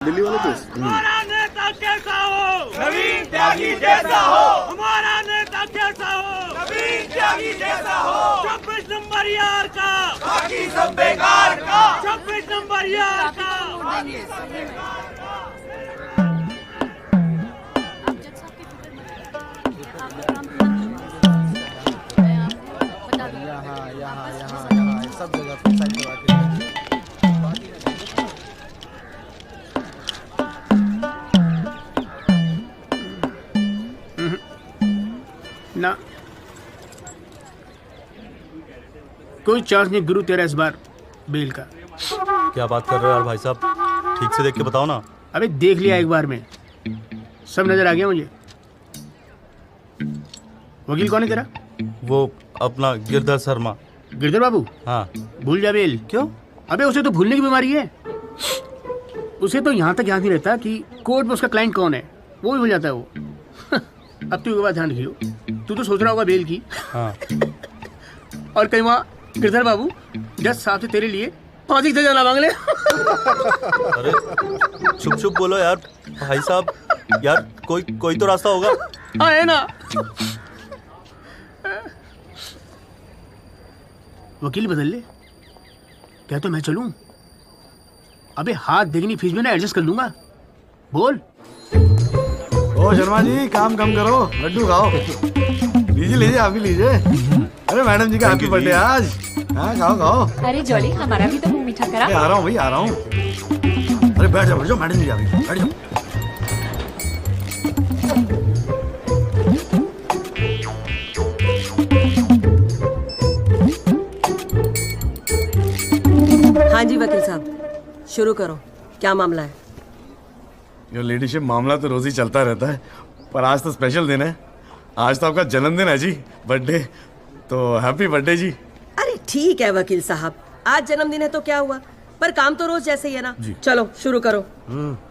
दिल्ली वाले केस। हमारा नेता कैसा हो, नवीन त्यागी जैसा हो, हमारा नेता कैसा हो, नवीन त्यागी जैसा हो, 26 नंबर यार का, बाकी सब बेकार का, 26 नंबर यार का। बाकी सब बेकार का। यहाँ सब जगह साइड करवा के ना कोई चांस नहीं गुरु तेरा इस बार बेल का। क्या बात कर रहे हो यार भाई साहब, ठीक से देख के बताओ ना। अबे देख लिया एक बार में, सब नजर आ गया मुझे। वकील कौन है तेरा? वो अपना गिरधर शर्मा। गिरधर बाबू? हाँ। भूल जा बेल। क्यों? अबे उसे तो भूलने की बीमारी है। उसे तो यहाँ तक याद नहीं रहता कि कोर्ट में उसका क्लाइंट कौन है, वो भी भूल जाता है वो। अब तू एक बात ध्यान रखियो, तू तो सोच रहा होगा बेल की। हाँ। और कहीं वहाँ गिरधर बाबू जज साहब से तेरे लिए फांसी की सजा ना मांग ले। अरे चुप चुप बोलो यार भाई साहब, यार कोई तो रास्ता होगा। हाँ है ना। वकील बदल ले, क्या तो मैं चलूं? अबे हाथ देखनी फीस में ना एडजस्ट कर लूंगा। बोल। ओ शर्मा जी, काम कम करो, लड्डू खाओ। लीजिए लीजिए, आप भी लीजिए। अरे मैडम जी का हैप्पी बर्थडे आज। हाँ खाओ खाओ। अरे जॉली, हमारा भी तो मुंह मीठा करा। आ रहा हूँ भाई, आ रहा हूँ। अरे बैठ जाओ मैडम जी, आ गई, बैठ जाओ। हाँ जी वकील साहब, शुरू करो, क्या मामला है? योर लेडीशिप, मामला तो रोज ही चलता रहता है, पर आज तो स्पेशल दिन है। आज तो आपका जन्मदिन है जी, बर्थडे। तो हैप्पी बर्थडे जी। अरे ठीक है वकील साहब, आज जन्मदिन है तो क्या हुआ, पर काम तो रोज जैसे ही है ना। जी। चलो शुरू करो।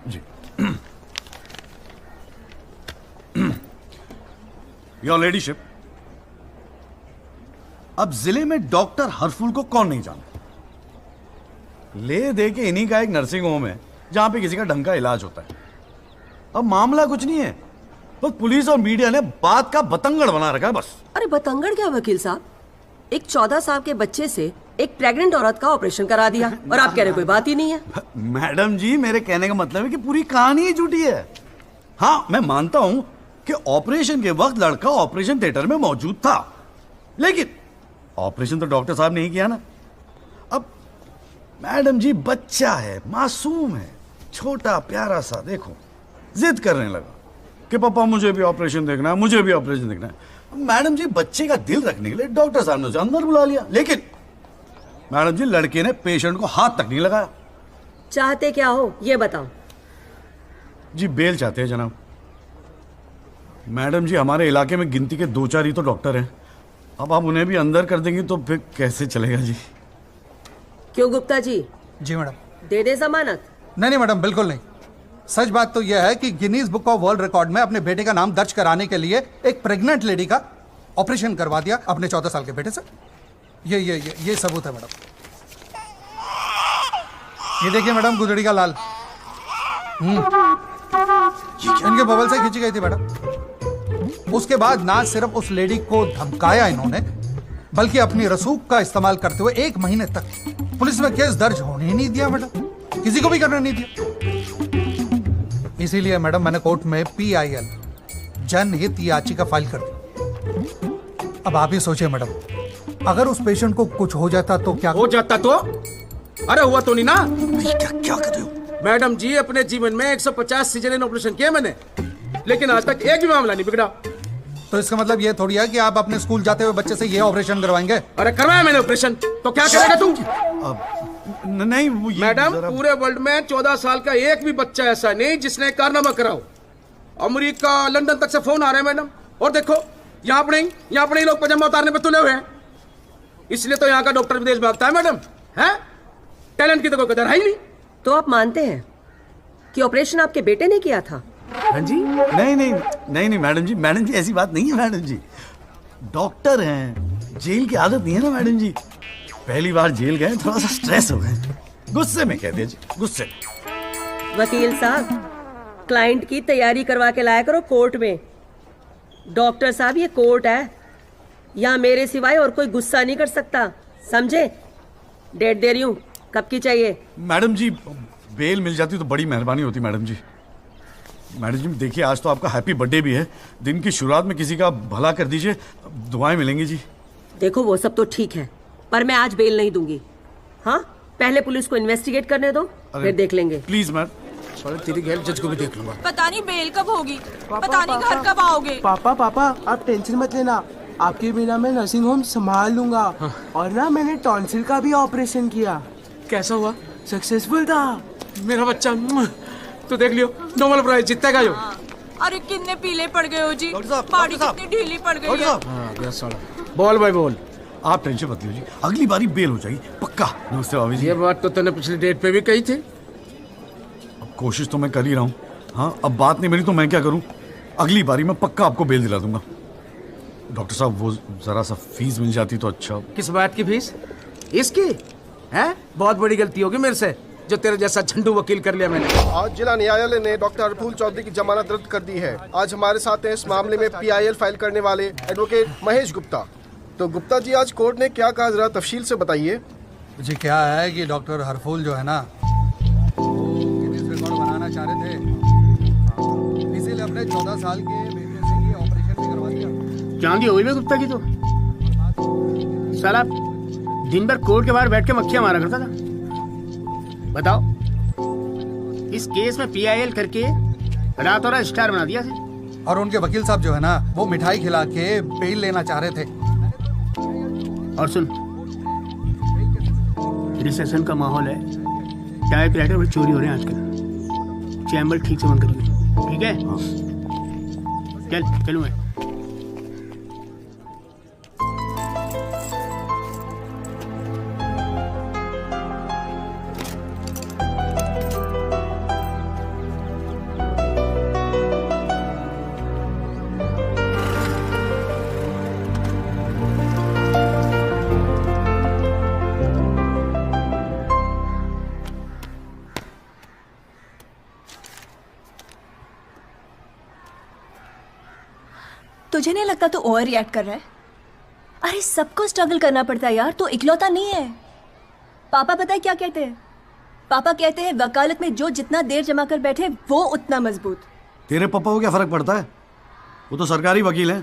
जी। योर लेडीशिप, अब जिले में डॉक्टर हरफुल को कौन नहीं जानता? ले दे के इन्हीं का एक नर्सिंग होम है जहां पे किसी का ढंग का इलाज होता है। अब मामला कुछ नहीं है, बस पुलिस और मीडिया ने बात का बतंगड़ बना रखा है बस। अरे बतंगड़ क्या वकील साहब, एक 14 साल के बच्चे से एक प्रेग्नेंट औरत का ऑपरेशन करा दिया और आप कह रहे कोई बात ही नहीं है। मैडम जी, मेरे कहने का मतलब है कि पूरी कहानी ही झूठी है। हाँ, मैं मानता हूं कि ऑपरेशन के वक्त लड़का ऑपरेशन थिएटर में मौजूद था, लेकिन ऑपरेशन तो डॉक्टर साहब ने ही किया ना। अब मैडम जी, बच्चा है, मासूम है, छोटा प्यारा सा, देखो जिद करने लगा कि पापा मुझे भी ऑपरेशन देखना है, मुझे भी ऑपरेशन देखना है। मैडम जी, बच्चे का दिल रखने के लिए डॉक्टर साहब ने उसे अंदर बुला लिया, लेकिन मैडम जी, लड़के ने पेशेंट को हाथ तक नहीं लगाया। चाहते क्या हो ये बताओ। जी बेल चाहते हैं जनाब। मैडम जी, हमारे इलाके में गिनती के 2-4 ही तो डॉक्टर हैं। अब आप उन्हें भी अंदर कर देंगी तो फिर कैसे चलेगा जी? क्यों गुप्ता जी? जी मैडम। दे दे जमानत? नहीं मैडम, बिल्कुल नहीं। सच बात तो यह है कि Guinness book of world record में अपने बेटे का नाम दर्ज कराने के लिए एक प्रेग्नेंट लेडी का ऑपरेशन करवा दिया अपने 14 साल के बेटे से। ये सबूत है मैडम। ये देखिए मैडम, गुदड़ी का लाल इनके बबल से खींची गई थी मैडम। उसके बाद ना सिर्फ उस लेडी को धमकाया इन्होंने, बल्कि अपनी रसूख का इस्तेमाल करते हुए 1 महीने तक पुलिस में केस दर्ज होने ही नहीं दिया मैडम, किसी को भी करने नहीं दिया। इसीलिए मैडम मैंने कोर्ट में PIL जनहित याचिका फाइल कर दी। अब आप ही सोचिए मैडम, अगर उस पेशेंट को कुछ हो जाता तो क्या हो जाता तो? अरे हुआ तो नहीं ना। क्या कर रहे हो मैडम जी, अपने जीवन में 150 सिजेरियन ऑपरेशन किए मैंने, लेकिन आज तक एक भी मामला नहीं बिगड़ा। तो इसका मतलब ये थोड़ी है कि आप अपने स्कूल जाते हुए बच्चे से ये ऑपरेशन करवाएंगे? अरे करवाया मैंने ऑपरेशन, तो क्या करेगा तू? नहीं वो मैडम, पूरे वर्ल्ड में 14 साल का एक भी बच्चा ऐसा नहीं जिसने कारनामा कराओ। अमेरिका, लंदन तक से फोन आ रहे हैं मैडम, और देखो यहाँ पर लोग पजामा उतारने पे तुले हुए हैं। इसलिए तो यहाँ का डॉक्टर विदेश भागता है मैडम। है टैलेंट की तो कोई कदर है ही नहीं। तो आप मानते हैं कि ऑपरेशन आपके बेटे ने किया था? हाँ जी। नहीं मैडम जी ऐसी बात नहीं है मैडम जी। डॉक्टर हैं, जेल की आदत नहीं है ना मैडम जी। पहली बार जेल गए, थोड़ा सा स्ट्रेस हो गए, गुस्से में कहते हैं जी, गुस्से। वकील साहब, क्लाइंट की तैयारी करवा के लाया करो कोर्ट में। डॉक्टर साहब, ये कोर्ट है, यहाँ मेरे सिवाय और कोई गुस्सा नहीं कर सकता, समझे? डेट दे रही हूँ, कब की चाहिए? मैडम जी, बेल मिल जाती तो बड़ी मेहरबानी होती मैडम जी। मैडम जी देखिए, आज तो आपका हैप्पी बर्थडे भी है, दिन की शुरुआत में किसी का भला कर दीजिए, दुआएं मिलेंगी जी। देखो वो सब तो ठीक है, पर मैं आज बेल नहीं दूंगी। हाँ, पहले पुलिस को इन्वेस्टिगेट करने दो, फिर देख लेंगे। Please ma'am. तेरी गैल जज को भी देख लूंगा। पता नहीं बेल कब होगी, पता नहीं घर कब आओगे। पापा पापा आप टेंशन मत लेना, आपके बिना मैं नर्सिंग होम संभाल लूंगा। और ना मैंने टॉन्सिल का भी ऑपरेशन किया। कैसा हुआ? सक्सेसफुल था। मेरा बच्चा तो देख लियो, नोबेल प्राइज जीतेगा यो। अरे कितने पीले पड़ गए हो जी, डॉक्टर साहब, बॉडी डॉक्टर साहब। कितनी ढीली पड़ गई डॉक्टर है। साहब, हाँ, गया साला। बोल भाई बोल। आप टेंशन मत लीजिए, अगली बारी बेल हो जाएगी पक्का। नमस्ते भाभी जी। ये बात तो तूने पिछली डेट पे भी कही थी। अब कोशिश तो मैं कर ही रहा हूँ। हाँ, अब बात नहीं मिली तो मैं क्या करूँ? अगली बारी मैं पक्का आपको बेल दिला दूंगा। डॉक्टर साहब, वो जरा सा फीस मिल जाती तो अच्छा। किस बात की फीस? इसकी है? बहुत बड़ी गलती होगी मेरे से, जो तेरे जैसा झंडू वकील कर लिया मैंने। आज जिला न्यायालय ने डॉक्टर हरफूल चौधरी की जमानत रद्द कर दी है। आज हमारे साथ हैं इस मामले में PIL फाइल करने वाले एडवोकेट महेश गुप्ता। तो गुप्ता जी, आज कोर्ट ने क्या कहा, जरा तफसील से बताइए। जी क्या है कि डॉक्टर हरफूल जो है ना, गिनीज रिकॉर्ड बनाना चाह रहे थे, इसीलिए अपने 14 साल के बेटे से ये ऑपरेशन भी करवा दिया। चांदी हो गई गुप्ता की तो साला दिन भर कोर्ट के बाहर बैठ के मक्खियां मारा करता था। बताओ, इस केस में PIL करके रातों रात स्टार बना दिया से। और उनके वकील साहब जो है ना, वो मिठाई खिला के बेल लेना चाह रहे थे। और सुन, रिसेशन का माहौल है, टाइपराइटर में चोरी हो रहे हैं आजकल, चैम्बर ठीक से बंद करिए, ठीक है? चलूँ मैं। तुझे नहीं लगता तू ओवर रिएक्ट कर रहा है? अरे सबको स्ट्रगल करना पड़ता है यार, तो इकलौता नहीं है। पापा पता है क्या कहते हैं? पापा कहते हैं वकालत में जो जितना देर जमा कर बैठे वो उतना मजबूत। तेरे पापा को क्या फर्क पड़ता है? वो तो सरकारी वकील हैं।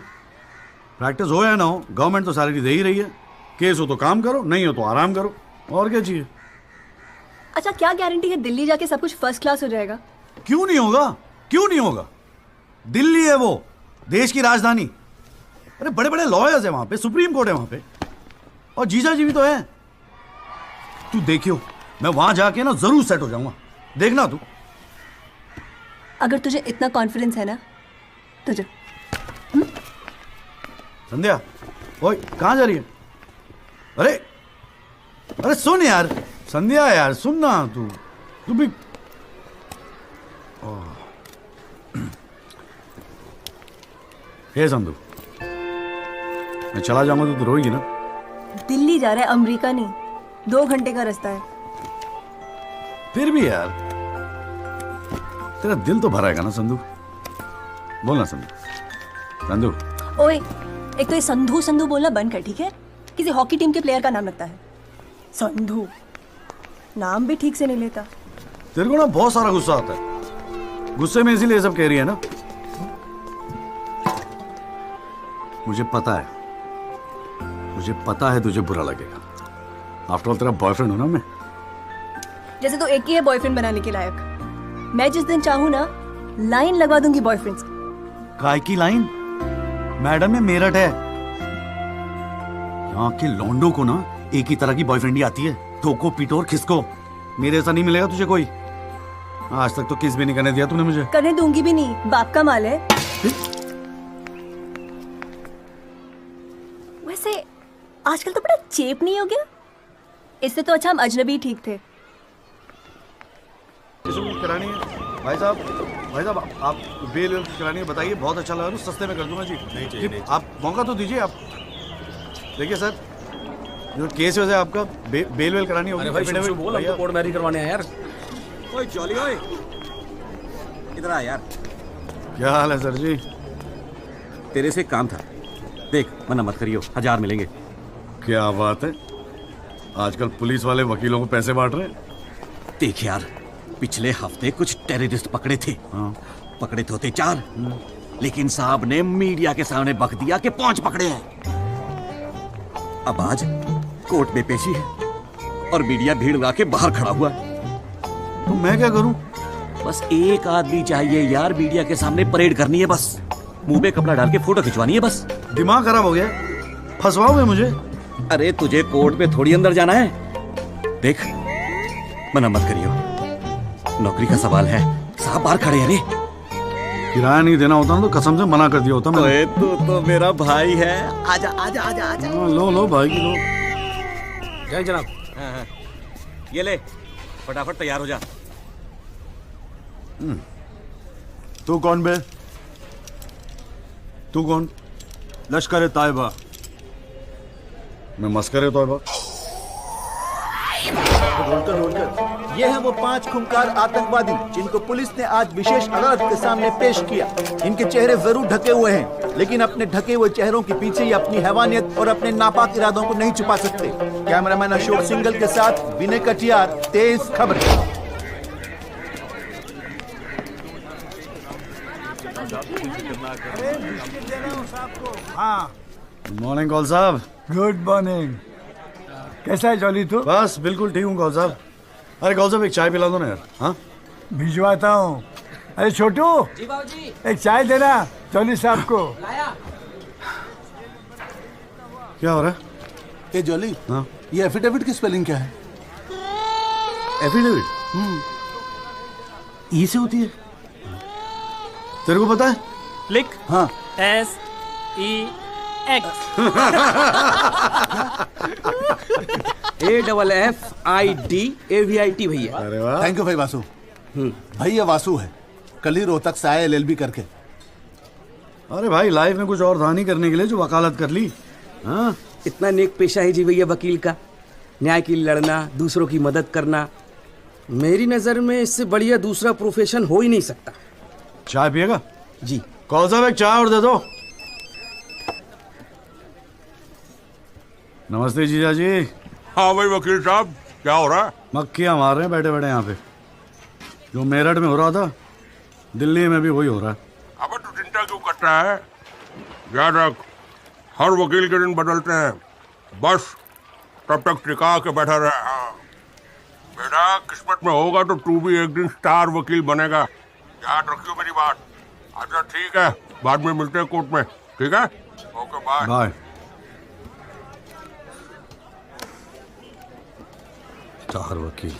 प्रैक्टिस हो या ना हो, गवर्नमेंट तो सैलरी दे ही रही है। केस हो तो काम करो, नहीं हो तो आराम करो, और क्या चाहिए? अच्छा, क्या गारंटी है दिल्ली जाके सब कुछ फर्स्ट क्लास हो जाएगा? क्यों नहीं होगा? क्यों नहीं होगा? दिल्ली है वो, देश की राजधानी। अरे बड़े बड़े लॉयर्स है वहां पे, सुप्रीम कोर्ट है वहां पे, और जीजा जी भी तो है। तू देखियो, मैं वहां जाके ना जरूर सेट हो जाऊंगा, देखना तू। अगर तुझे इतना कॉन्फिडेंस है ना, तुझे संध्या, ओए कहां जा रही है? अरे अरे सुन यार, संध्या यार सुन ना, तू भी। हे संधू, मैं चला जाऊंगा तो तू रोएगी ना? दिल्ली जा रहा है, अमेरिका नहीं। 2 घंटे का रास्ता है। फिर भी यार, तेरा दिल तो भराएगा ना संधू? बोलना संधू। संधू, ओए, एक तो ये संधू संधू बोलना बंद कर, ठीक है? किसी हॉकी टीम के प्लेयर का नाम लगता है संधू, नाम भी ठीक से नहीं लेता। तेरे को ना बहुत सारा गुस्सा आता है, गुस्से में इसीलिए सब कह रही है ना? मुझे पता है तुझे बुरा लगेगा। आफ्टर ऑल तेरा बॉयफ्रेंड हूं ना मैं। जैसे तो एक ही है बॉयफ्रेंड बनाने के लायक। मैं जिस दिन चाहूँ ना, लाइन लगवा दूंगी बॉयफ्रेंड्स की। काय की लाइन? मैडम में मेरठ है, यहाँ के लौंडों को ना एक ही तरह की बॉयफ्रेंड ही आती है, ठोको पीटो और खिसको। मेरे ऐसा नहीं मिलेगा तुझे कोई। आज तक तो किस भी नहीं करने दिया तूने मुझे। करने दूंगी भी नहीं, बाप का माल है। वैसे आजकल तो बड़ा चेप नहीं हो गया? इससे तो अच्छा हम अजनबी ठीक थे। करानी है भाई साहब, आप बेल करानी है, बताइए। बहुत अच्छा लगा, सस्ते में कर दूंगा जी। नहीं, आप मौका तो दीजिए। आप देखिए सर, जो केस वैसे आपका बेल करानी होगी। अरे भाई बोल, हमको कोर्ट मैरिज करवाने हैं यार। ओए जॉली, ओए इधर आ यार। क्या हाल है सर जी? तेरे से काम था। देख, मना मत करियो, 1000 मिलेंगे। क्या बात है, आजकल पुलिस वाले वकीलों को पैसे बांट रहे हैं। देख यार, पिछले हफ्ते कुछ टेररिस्ट पकड़े थे। पकड़े तो थे 4, लेकिन साहब ने मीडिया के सामने बक दिया कि 5 पकड़े हैं। अब आज कोर्ट में पेशी है और मीडिया भीड़ लगा के बाहर खड़ा हुआ है। तो मैं क्या करूं? बस एक आदमी चाहिए यार, मीडिया के सामने परेड करनी है बस। मुंह में कपड़ा डाल के फोटो खिंचवानी है बस। दिमाग खराब हो गया, फंसवाओगे मुझे? अरे तुझे कोर्ट में थोड़ी अंदर जाना है। देख, मना मत करियो, नौकरी का सवाल है। साहब बाहर खड़े हैं रे। किराया नहीं देना होता ना तो कसम से मना कर दिया होता मैंने। ओए तू तो मेरा भाई है। आजा आजा आजा आजा। लो भाई की लो। जय जनाब। हाँ। ये ले, फटाफट तैयार हो जा। तू कौन बे? तू कौन? लश्कर तायबा। मैं मस्कर तोयबा। ये हैं वो 5 खूंखार आतंकवादी जिनको पुलिस ने आज विशेष अदालत के सामने पेश किया। इनके चेहरे जरूर ढके हुए हैं, लेकिन अपने ढके हुए चेहरों के पीछे ये अपनी हैवानियत और अपने नापाक इरादों को नहीं छुपा सकते। कैमरामैन अशोक सिंगल के साथ विनय कटियार, तेज खबर। हाँ, मॉर्निंग कॉल साहब। Good morning. कैसा है जॉली तू? बस बिल्कुल ठीक हूँ कॉल साहब। अरे कॉल साहब एक चाय पिला दो ना यार। हाँ भिजवाता हूँ। अरे छोटू, जी बाबूजी। एक चाय देना जॉली साहब को। लाया। क्या हो रहा है? ए जॉली, हाँ ये एफिडेविट की स्पेलिंग क्या है? एफिडेविट ई से होती है, तेरे को पता है? लिख। हाँ SEX। AFFIDAVIT भैया। अरे वाह, थैंक यू भाई वासु। भाई ये वासु है, कल ही रोहतक से आया LLB करके। अरे भाई लाइफ में कुछ और था नहीं करने के लिए जो वकालत कर ली। हाँ इतना नेक पेशा है जी भैया वकील का, न्याय के लिए लड़ना, दूसरों की मदद करना। मेरी नजर में इससे बढ़िया दूसरा प्रोफेशन हो ही नहीं सकता। चाय पिएगा? जी। कौन साहब एक चाय और दे दो। नमस्ते जीजा जी। हाँ भाई वकील साहब, क्या हो रहा है? मक्खियां मार रहे हैं बैठे बैठे यहाँ पे। जो मेरठ में हो रहा था दिल्ली में भी वही हो रहा है। अबे तू चिंता क्यों करता है? याद रख, हर वकील के दिन बदलते हैं, बस तब तक टिका के बैठा रहे। हाँ बेटा, किस्मत में होगा तो तू भी एक दिन स्टार वकील बनेगा, याद रखियो मेरी बात। अच्छा ठीक है, बाद में मिलते हैं कोर्ट में, ठीक है? Okay bye. बाय। स्टार वकील।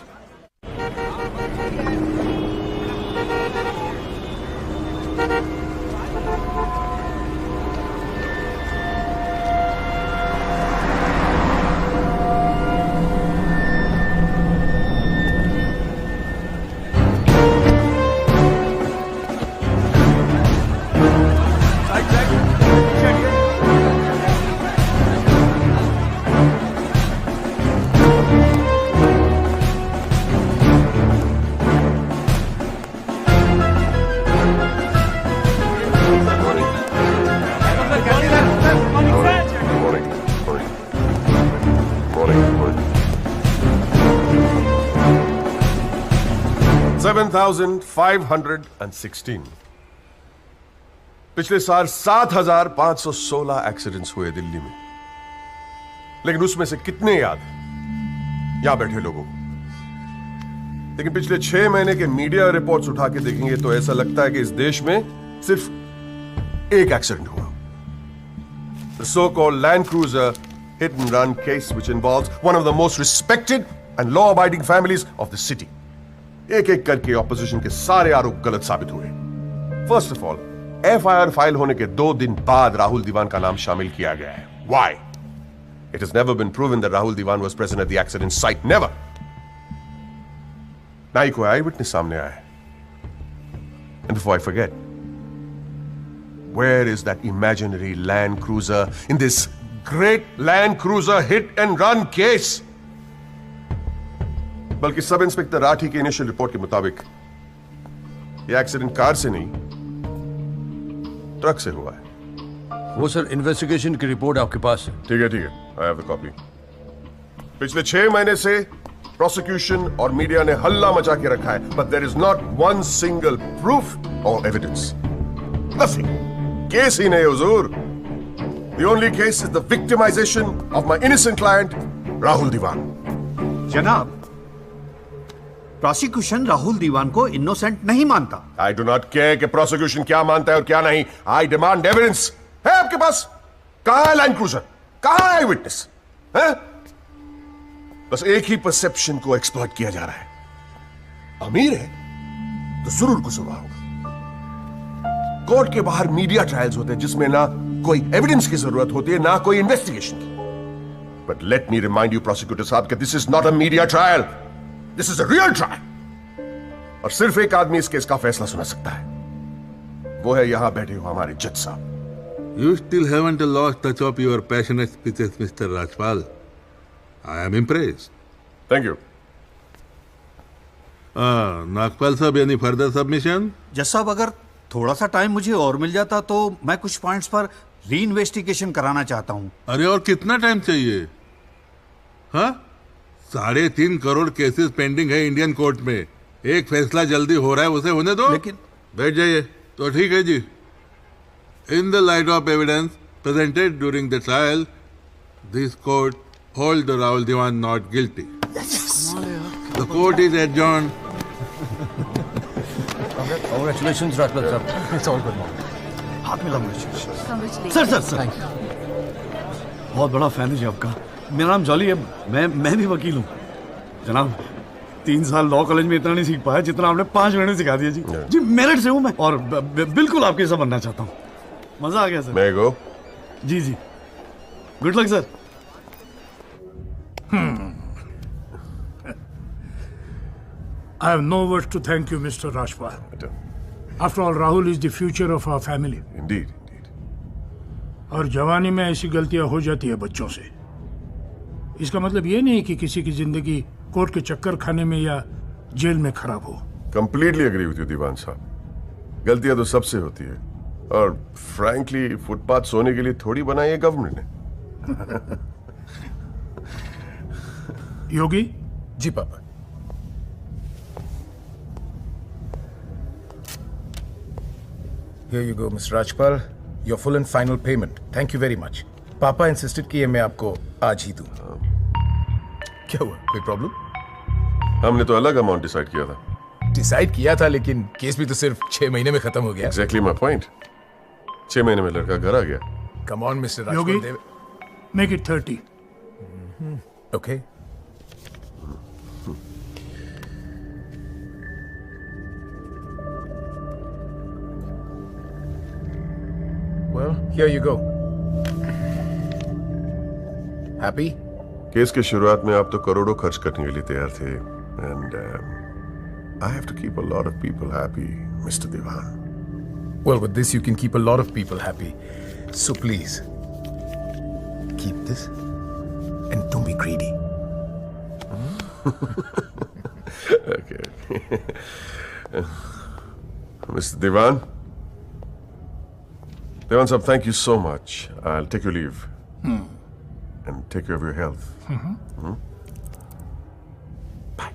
$7,516। पिछले साल 7,516 एक्सीडेंट्स हुए दिल्ली में, लेकिन उसमें से कितने याद यहां बैठे लोगों को? लेकिन पिछले 6 महीने के मीडिया रिपोर्ट्स उठा के देखेंगे तो ऐसा लगता है कि इस देश में सिर्फ एक एक्सीडेंट हुआ। The so-called Land Cruiser hit and run case, which involves one of the most respected and law-abiding families of the city. एक एक करके ऑपोजिशन के सारे आरोप गलत साबित हुए। First of all, FIR file होने के 2 दिन बाद राहुल दीवान का नाम शामिल किया गया है। Why? It has never been proven that Rahul Diwan was present at the accident site. Never. ना ही कोई आई विटनेस सामने आया है। And before I forget, where is that imaginary Land Cruiser in this great Land Cruiser hit and run case? बल्कि sub inspector Rathi के initial report के मुताबिक ये एक्सीडेंट कार से नहीं, ट्रक से हुआ है। वो सर इन्वेस्टिगेशन की रिपोर्ट आपके पास है। ठीक है, आई हैव द कॉपी। पिछले 6 महीने से प्रोसिक्यूशन और मीडिया ने हल्ला मचा के रखा है, but there is not one single proof और एविडेंस। नथिंग। केस ही नहीं हुजूर। The only case is the victimisation of my innocent client Rahul Dewan. जनाब, प्रोसिक्यूशन राहुल दीवान को इनोसेंट नहीं मानता। आई डू नॉट केयर कि प्रोसिक्यूशन क्या मानता है और क्या नहीं। I demand evidence. है आपके पास? कहां है लैंड क्रूजर? कहां है विटनेस? है? बस एक ही परसेप्शन को एक्सप्लॉइट किया जा रहा है। अमीर है तो जरूर कुछ हुआ होगा। कोर्ट के बाहर मीडिया ट्रायल्स होते हैं जिसमें ना कोई एविडेंस की जरूरत होती है ना कोई इन्वेस्टिगेशन की। But let me remind you prosecutor साहब कि this is not a media trial, this is a real trial. और सिर्फ एक आदमी इस केस का फैसला सुना सकता है, वो है यहां बैठे हुए हमारे जज साहब। You still haven't lost touch of your passionate speeches, Mr. Rajpal. I am impressed. Thank you. Nagpal साहब, any further submission? जज साहब, अगर थोड़ा सा टाइम मुझे और मिल जाता तो मैं कुछ पॉइंट्स पर री इन्वेस्टिगेशन कराना चाहता हूँ। अरे और कितना टाइम चाहिए? हाँ, 3.5 करोड़ केसेस पेंडिंग है इंडियन कोर्ट में। एक फैसला जल्दी हो रहा है, उसे होने दो। लेकिन बैठ जाइए। तो ठीक है जी। In the light of evidence presented during the trial, this court holds the Rahul Diwan not guilty. Yes. The court is adjourned. Congratulations, Rajpal sir. It's all good. हाथ मिला मुझे। सर बहुत बड़ा फैन है जी आपका। मेरा नाम जॉली है, मैं भी वकील हूँ जनाब। 3 साल लॉ कॉलेज में इतना नहीं सीख पाया जितना आपने 5 मिनट में सिखा दिया जी। जी मेरिट से हूँ मैं और बिल्कुल आपके जैसा बनना चाहता हूँ। मजा आ गया सर। मैं गो। जी good luck sir. I have no words to thank you, Mr. Rajpal. After all, Rahul is the future of our family. Indeed. और जवानी में ऐसी गलतियां हो जाती है बच्चों से। इसका मतलब ये नहीं कि किसी की जिंदगी कोर्ट के चक्कर खाने में या जेल में खराब हो। कंप्लीटली एग्री विद यू दीवान साहब। गलतियां तो सबसे होती है और फ्रैंकली फुटपाथ सोने के लिए थोड़ी बनाई है गवर्नमेंट ने। योगी जी पापा। Here you go, Mr. Rajpal. Your full and final payment. Thank you very much. पापा इंसिस्टेड कि मैं आपको आज ही दूं। क्या हुआ? कोई प्रॉब्लम? हमने तो अलग अमाउंट डिसाइड किया था। डिसाइड किया था, लेकिन केस भी तो सिर्फ 6 महीने में खत्म हो गया। Exactly my point. 6 महीने में लड़का घर आ गया। Come on, Mr. Yogi, Rajpal. make it 30. Okay. Well, here you go. Happy? Case के शुरुआत में आप तो करोड़ों खर्च करने के लिए तैयार थे and I have to keep a lot of people happy, Mr. Diwan. Well, with this you can keep a lot of people happy. So please, keep this and don't be greedy. Okay. Mr. Diwan? Diwan sahab, thank you so much. I'll take your leave. And take care of your health. Bye.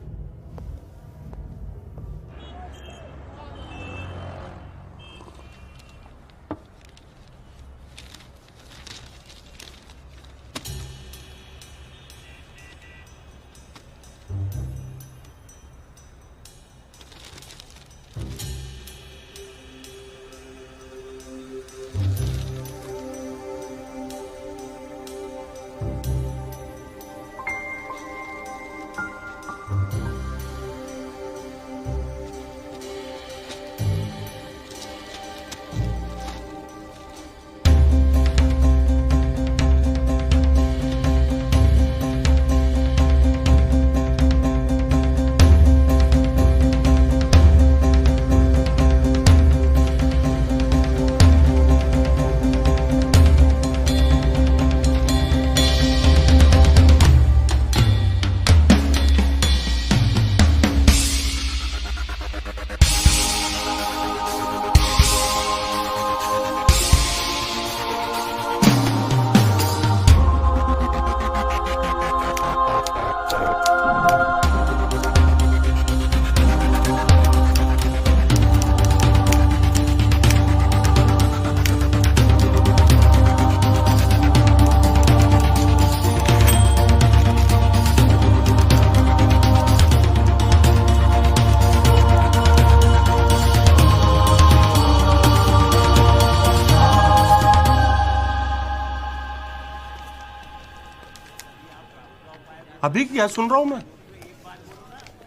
अभी क्या सुन रहा हूं मैं?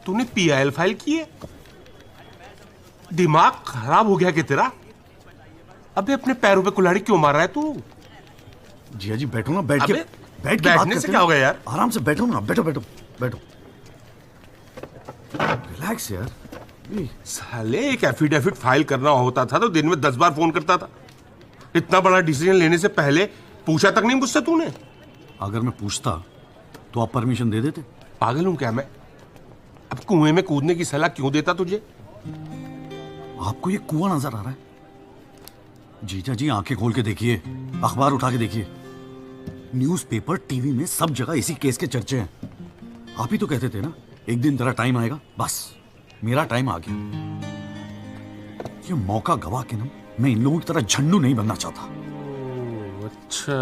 तूने PIL file की है? दिमाग खराब हो गया क्या तेरा? अबे अपने पैरों पे कुल्हाड़ी क्यों मार रहा है तू? जिया जी बैठो ना, बैठ के बैठने से क्या हो गया यार? आराम से बैठो ना, बैठो बैठो बैठो, रिलैक्स यार। साले एक एफिडेविट फाइल करना होता था तो दिन में 10 बार फोन करता था। इतना बड़ा डिसीजन लेने से पहले पूछा तक नहीं मुझसे तूने? अगर मैं पूछता तो आप परमिशन दे देते? पागल हूं क्या मैं? अब कुएं में कूदने की सलाह क्यों देता तुझे? आपको ये कुआं नजर आ रहा है? जीजा जी आंखें खोल के देखिए, अखबार उठा के देखिए, न्यूज़पेपर, टीवी में सब जगह इसी केस के चर्चे हैं। आप ही तो कहते थे ना एक दिन तेरा टाइम आएगा। बस मेरा टाइम आ गया। ये मौका गवा के ना मैं इन लोगों की तरह झंडू नहीं बनना चाहता। अच्छा,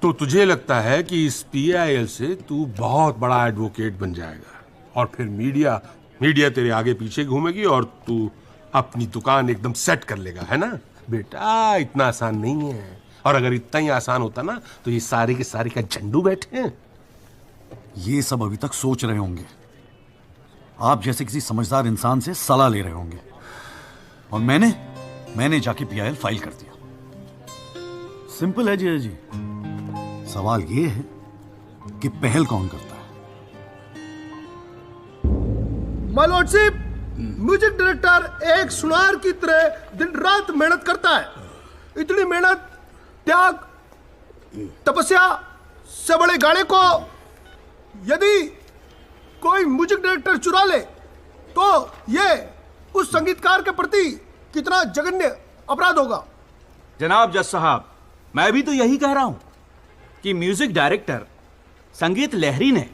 तो तुझे लगता है कि इस पीआईएल से तू बहुत बड़ा एडवोकेट बन जाएगा और फिर मीडिया तेरे आगे पीछे घूमेगी और तू अपनी दुकान एकदम सेट कर लेगा, है ना? बेटा इतना आसान नहीं है, और अगर इतना ही आसान होता ना तो ये सारे के सारे का झंडू बैठे हैं। ये सब अभी तक सोच रहे होंगे, आप जैसे किसी समझदार इंसान से सलाह ले रहे होंगे, और मैंने जाके पीआईएल फाइल कर दिया। सिंपल है जी। सवाल ये है कि पहल कौन करता है? माय लॉर्डशिप, म्यूजिक डायरेक्टर एक सुनार की तरह दिन रात मेहनत करता है। इतनी मेहनत, त्याग, तपस्या से बड़े गाने को यदि कोई म्यूजिक डायरेक्टर चुरा ले तो ये उस संगीतकार के प्रति कितना जघन्य अपराध होगा। जनाब जज साहब, मैं भी तो यही कह रहा हूं कि म्यूजिक डायरेक्टर संगीत लहरी ने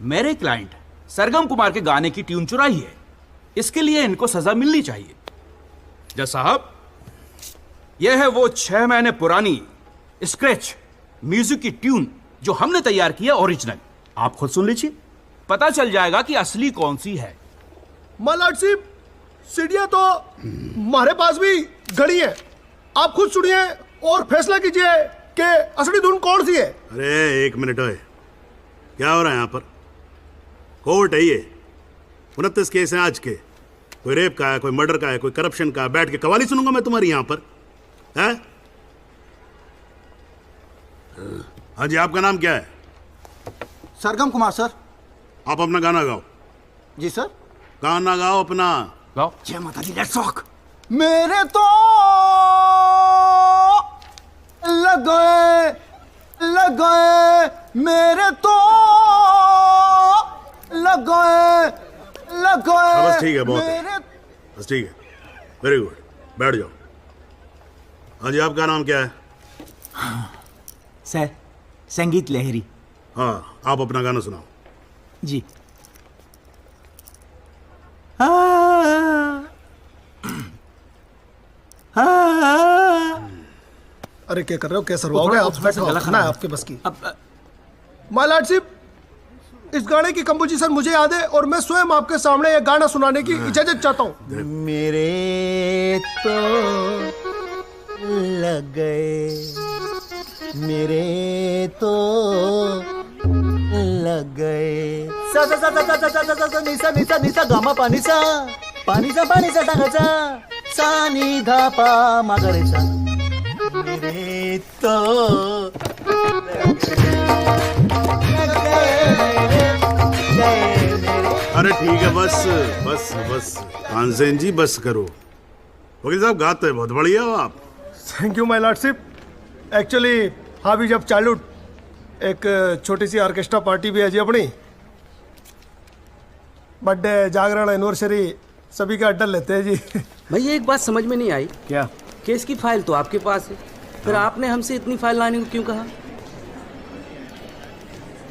मेरे क्लाइंट सरगम कुमार के गाने की ट्यून चुराई है। इसके लिए इनको सजा मिलनी चाहिए। जज साहब, यह है वो 6 महीने पुरानी स्क्रैच म्यूजिक की ट्यून जो हमने तैयार की है, ओरिजिनल। आप खुद सुन लीजिए, पता चल जाएगा कि असली कौन सी है। माय लॉर्डशिप, सीढ़ियां तो हमारे पास भी घड़ी है। आप खुद सुनिए और फैसला कीजिए कि असली धुन कौन सी है। अरे एक मिनट ओए, क्या हो रहा है यहाँ पर? कोर्ट है ये, 29 केस हैं आज के। कोई रेप का है, कोई मर्डर का है, कोई करप्शन का है। बैठ के कवाली सुनूंगा मैं तुम्हारी यहाँ पर, है? हाँ जी, आपका नाम क्या है? सरगम कुमार सर। आप अपना गाना गाओ। जी सर। गाना गाओ अपना। गाओ। जय माता दी, लेट्स रॉक। मेरे तो लग गए मेरे तो लग गए। बस ठीक है, बहुत है, बस ठीक है, वेरी गुड, बैठ जाओ। हाँ जी, आपका नाम क्या है? सर, संगीत लहरी। हाँ, आप अपना गाना सुनाओ। जी। अरे क्या कर रहे हो, कैसे रुआओगे आप? खाना है आपके बस की। माय लॉर्डशिप, इस गाने की कंपोजिशन मुझे याद है और मैं स्वयं आपके सामने यह गाना सुनाने की इजाजत चाहता हूँ। मेरे तो लग गए, मेरे तो लग गए। सा सा सा सा सा सा सा सा सा निसा निसा निसा गामा पानी सा टांगाचा सा नी धा पा मागरेचा। मेरे तो अरे ठीक है, बस बस बस तानसेन जी, बस करो। वकील साहब, गाते हैं बहुत बढ़िया हो आप। Thank you my lordship. Actually हाँ भी जब चालू एक छोटी सी ऑर्केस्ट्रा पार्टी भी है जी अपनी। बर्थडे, जागरण, एनिवर्सरी सभी का अड्डा लेते हैं जी। भैया एक बात समझ में नहीं आई। क्या? केस की फाइल तो आपके पास है, फिर आपने हमसे इतनी फाइल लाने को क्यों कहा?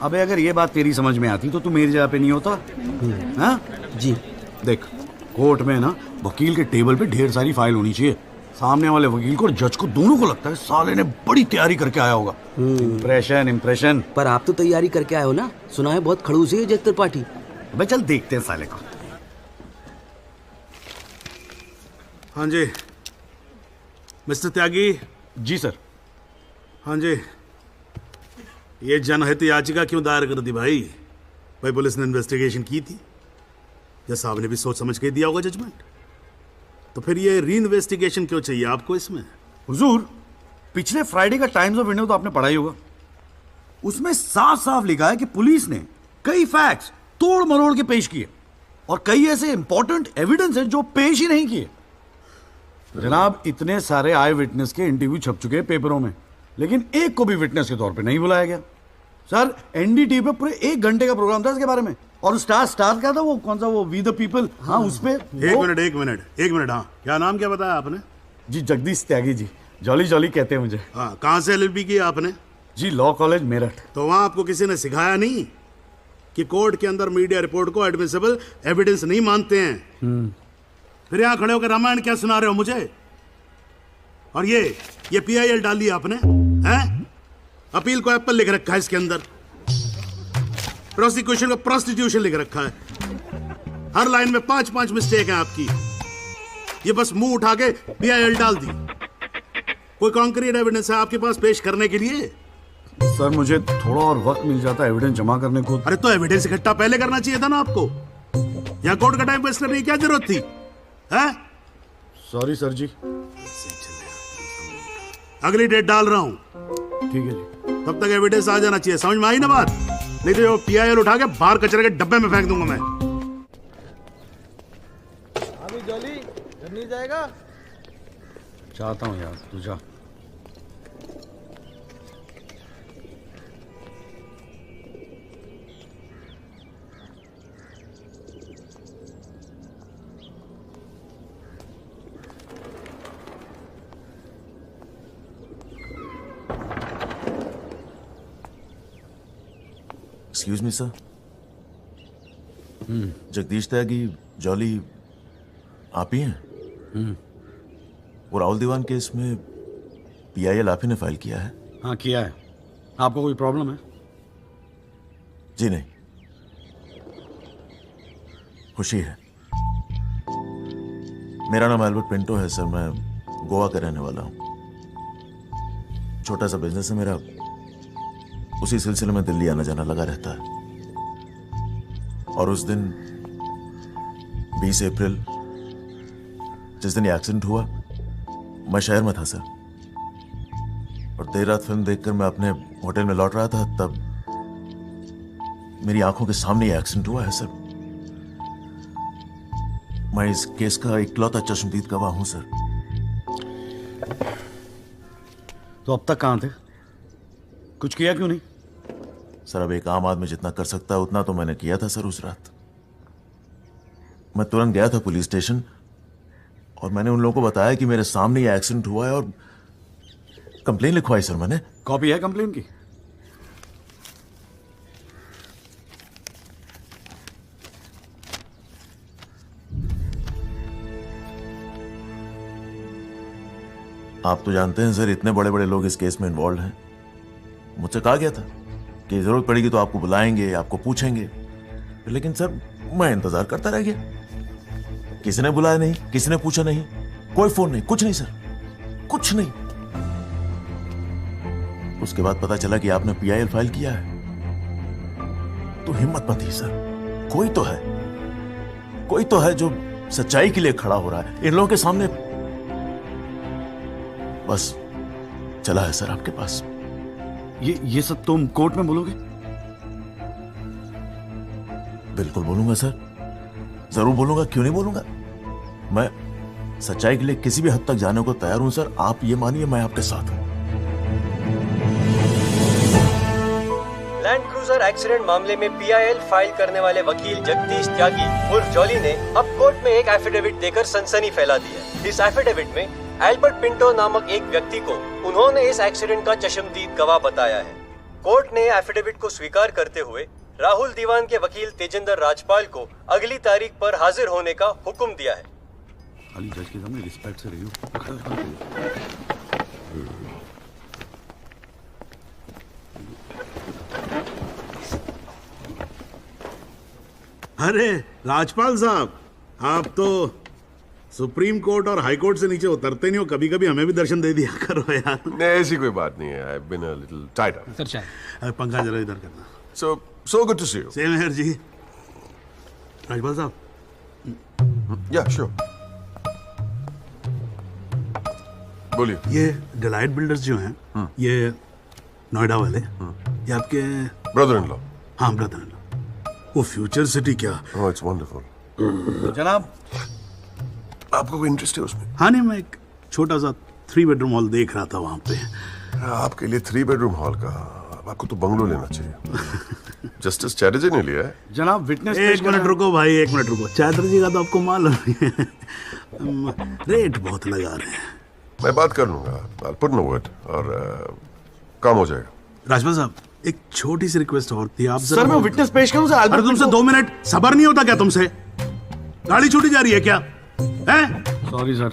अबे अगर ये बात तेरी समझ में आती तो तू मेरी जगह पे नहीं होता। हाँ जी। देख, कोर्ट में ना वकील के टेबल पे ढेर सारी फाइल होनी चाहिए। सामने वाले वकील को और जज को दोनों को लगता है साले ने बड़ी तैयारी करके आया होगा। इम्प्रेशन। पर आप तो तैयारी करके आए हो ना, सुना है बहुत खड़ूस है जग त्रिपाठी। अबे चल देखते हैं साले को। हाँ जी मिस्टर त्यागी। जी सर। हाँ जी, ये जनहित याचिका क्यों दायर कर दी भाई? भाई पुलिस ने इन्वेस्टिगेशन की थी, जज साहब ने भी सोच समझ के दिया होगा जजमेंट, तो फिर ये री इन्वेस्टिगेशन क्यों चाहिए आपको इसमें? हुजूर, पिछले फ्राइडे का टाइम्स ऑफ इंडिया तो आपने पढ़ा ही होगा। उसमें साफ साफ लिखा है कि पुलिस ने कई फैक्ट्स तोड़ मरोड़ के पेश किए और कई ऐसे इंपॉर्टेंट एविडेंस हैं जो पेश ही नहीं किए। जनाब, इतने सारे आई विटनेस के इंटरव्यू छप चुके हैं पेपरों में, लेकिन एक को भी विटनेस के तौर पे नहीं बुलाया गया। सर, एनडीटीवी पे पूरे 1 घंटे का प्रोग्राम था इसके बारे में, और स्टार क्या था वो, कौन सा वो, वी द पीपल, हाँ उस पे। एक मिनट, हाँ क्या नाम क्या बताया आपने? जी जगदीश त्यागी जी, जॉली जॉली कहते हैं मुझे। हाँ, कहाँ से LLB की आपने? जी लॉ कॉलेज मेरठ। तो वहां आपको किसी ने सिखाया नहीं कि कोर्ट के अंदर मीडिया रिपोर्ट को एडमिसिबल एविडेंस नहीं मानते हैं? फिर यहां खड़े होकर रामायण क्या सुना रहे हो मुझे? और ये PIL डाल दिया आपने, हैं? अपील को एप्पल लिख रखा है इसके अंदर, प्रोसिक्यूशन को प्रोस्टिट्यूशन लिख रखा है। हर लाइन में 5-5 मिस्टेक है आपकी। ये बस मुंह उठा के PIL डाल दी। कोई कॉन्क्रीट एविडेंस है आपके पास पेश करने के लिए? सर, मुझे थोड़ा और वक्त मिल जाता है एविडेंस जमा करने को। अरे तो एविडेंस इकट्ठा पहले करना चाहिए था ना आपको। यहाँ कोर्ट का टाइम वेस्ट करने की क्या जरूरत थी, हैं? सॉरी सर जी। अगली डेट डाल रहा हूं। ठीक है जी। तब तक एविडेंस आ जाना चाहिए, समझ में आई ना बात? नहीं तो ये PIL उठा के बाहर कचरे के डब्बे में फेंक दूंगा मैं। अभी जॉली घर नहीं जाएगा? चाहता हूँ यार, तू जा। Excuse me sir. Jagdish Tyagi, Jolly आप ही हैं? वो राहुल दीवान केस में PIL आप ही ने फाइल किया है? हाँ किया है। आपको कोई प्रॉब्लम है? जी नहीं, खुशी है। मेरा नाम एल्बर्ट पिंटो है सर, मैं गोवा का रहने वाला हूँ। छोटा सा बिजनेस है मेरा, उसी सिलसिले में दिल्ली आना जाना लगा रहता है। और उस दिन 20 अप्रैल जिस दिन ये एक्सीडेंट हुआ, मैं शहर में था सर, और देर रात फिल्म देखकर मैं अपने होटल में लौट रहा था, तब मेरी आंखों के सामने ये एक्सीडेंट हुआ है सर। मैं इस केस का इकलौता चश्मदीद गवाह हूं सर। तो अब तक कहां थे? कुछ किया क्यों नहीं? सर, अब एक आम आदमी जितना कर सकता है उतना तो मैंने किया था सर। उस रात मैं तुरंत गया था पुलिस स्टेशन और मैंने उन लोगों को बताया कि मेरे सामने ये एक्सीडेंट हुआ है और कंप्लेन लिखवाई सर मैंने। कॉपी है कंप्लेन की? आप तो जानते हैं सर, इतने बड़े बड़े लोग इस केस में इन्वॉल्व हैं। मुझसे कहा गया था कि जरूरत पड़ेगी तो आपको बुलाएंगे, आपको पूछेंगे, लेकिन सर मैं इंतजार करता रह गया। किसी ने बुलाया नहीं, किसी ने पूछा नहीं, कोई फोन नहीं, कुछ नहीं सर, कुछ नहीं। उसके बाद पता चला कि आपने PIL फाइल किया है, तो हिम्मत मत ही सर। कोई तो है जो सच्चाई के लिए खड़ा हो रहा है इन लोगों के सामने। बस चला है सर आपके पास। ये सब तुम कोर्ट में बोलोगे? बिल्कुल बोलूंगा सर, जरूर बोलूंगा, क्यों नहीं बोलूंगा। मैं सच्चाई के लिए किसी भी हद तक जाने को तैयार हूं सर। आप ये मानिए मैं आपके साथ हूं। लैंड क्रूजर एक्सीडेंट मामले में PIL फाइल करने वाले वकील जगदीश त्यागी उर्फ जॉली ने अब कोर्ट में एक एफिडेविट देकर सनसनी फैला दी है। इस एफिडेविट में एल्बर्ट पिंटो नामक एक व्यक्ति को उन्होंने इस एक्सीडेंट का चश्मदीद गवाह बताया है। कोर्ट ने एफिडेविट को स्वीकार करते हुए राहुल दीवान के वकील तेजिंदर राजपाल को अगली तारीख पर हाजिर होने का हुक्म दिया है। खाली जज के सामने रिस्पेक्ट से रहियो। अरे राजपाल साहब, आप तो सुप्रीम कोर्ट और हाई कोर्ट से नीचे उतरते नहीं हो, कभी कभी हमें भी दर्शन दे दिया करो यार। नहीं, ऐसी कोई बात नहीं है। I been a little tied up. Sir चाहे पंखा जरा इधर करना। So good to see you. Same here जी। राजपाल साहब। या श्योर, बोलिए। ये डिलाइट बिल्डर्स जो हैं, ये नोएडा वाले, ये आपके ब्रदर इन लॉ? हाँ, ब्रदर इन लॉ। वो फ्यूचर सिटी क्या? ओह, इट्स वंडरफुल। जनाब, आपको कोई इंटरेस्ट है उसमें? हाँ नहीं, मैं एक छोटा सा 3 बेडरूम हॉल देख रहा था वहाँ पे। आपके लिए 3 बेडरूम हॉल का? आपको तो बंगलो लेना चाहिए। जस्टिस चैटर्जी ने लिया है। जनाब विटनेस। एक मिनट रुको भाई, एक मिनट रुको। चैटर्जी का तो आपको मालूम है रेट बहुत लगा रहे हैं। मैं बात कर लूंगा, I'll put in a word, और काम हो जाएगा। राजपाल साहब, एक छोटी सी रिक्वेस्ट और थी। आप सर मैं विटनेस पेश करूं सर? अरे तुमसे 2 मिनट सबर नहीं होता क्या तुमसे? गाड़ी छूटी जा रही है क्या? हैं? Sorry sir.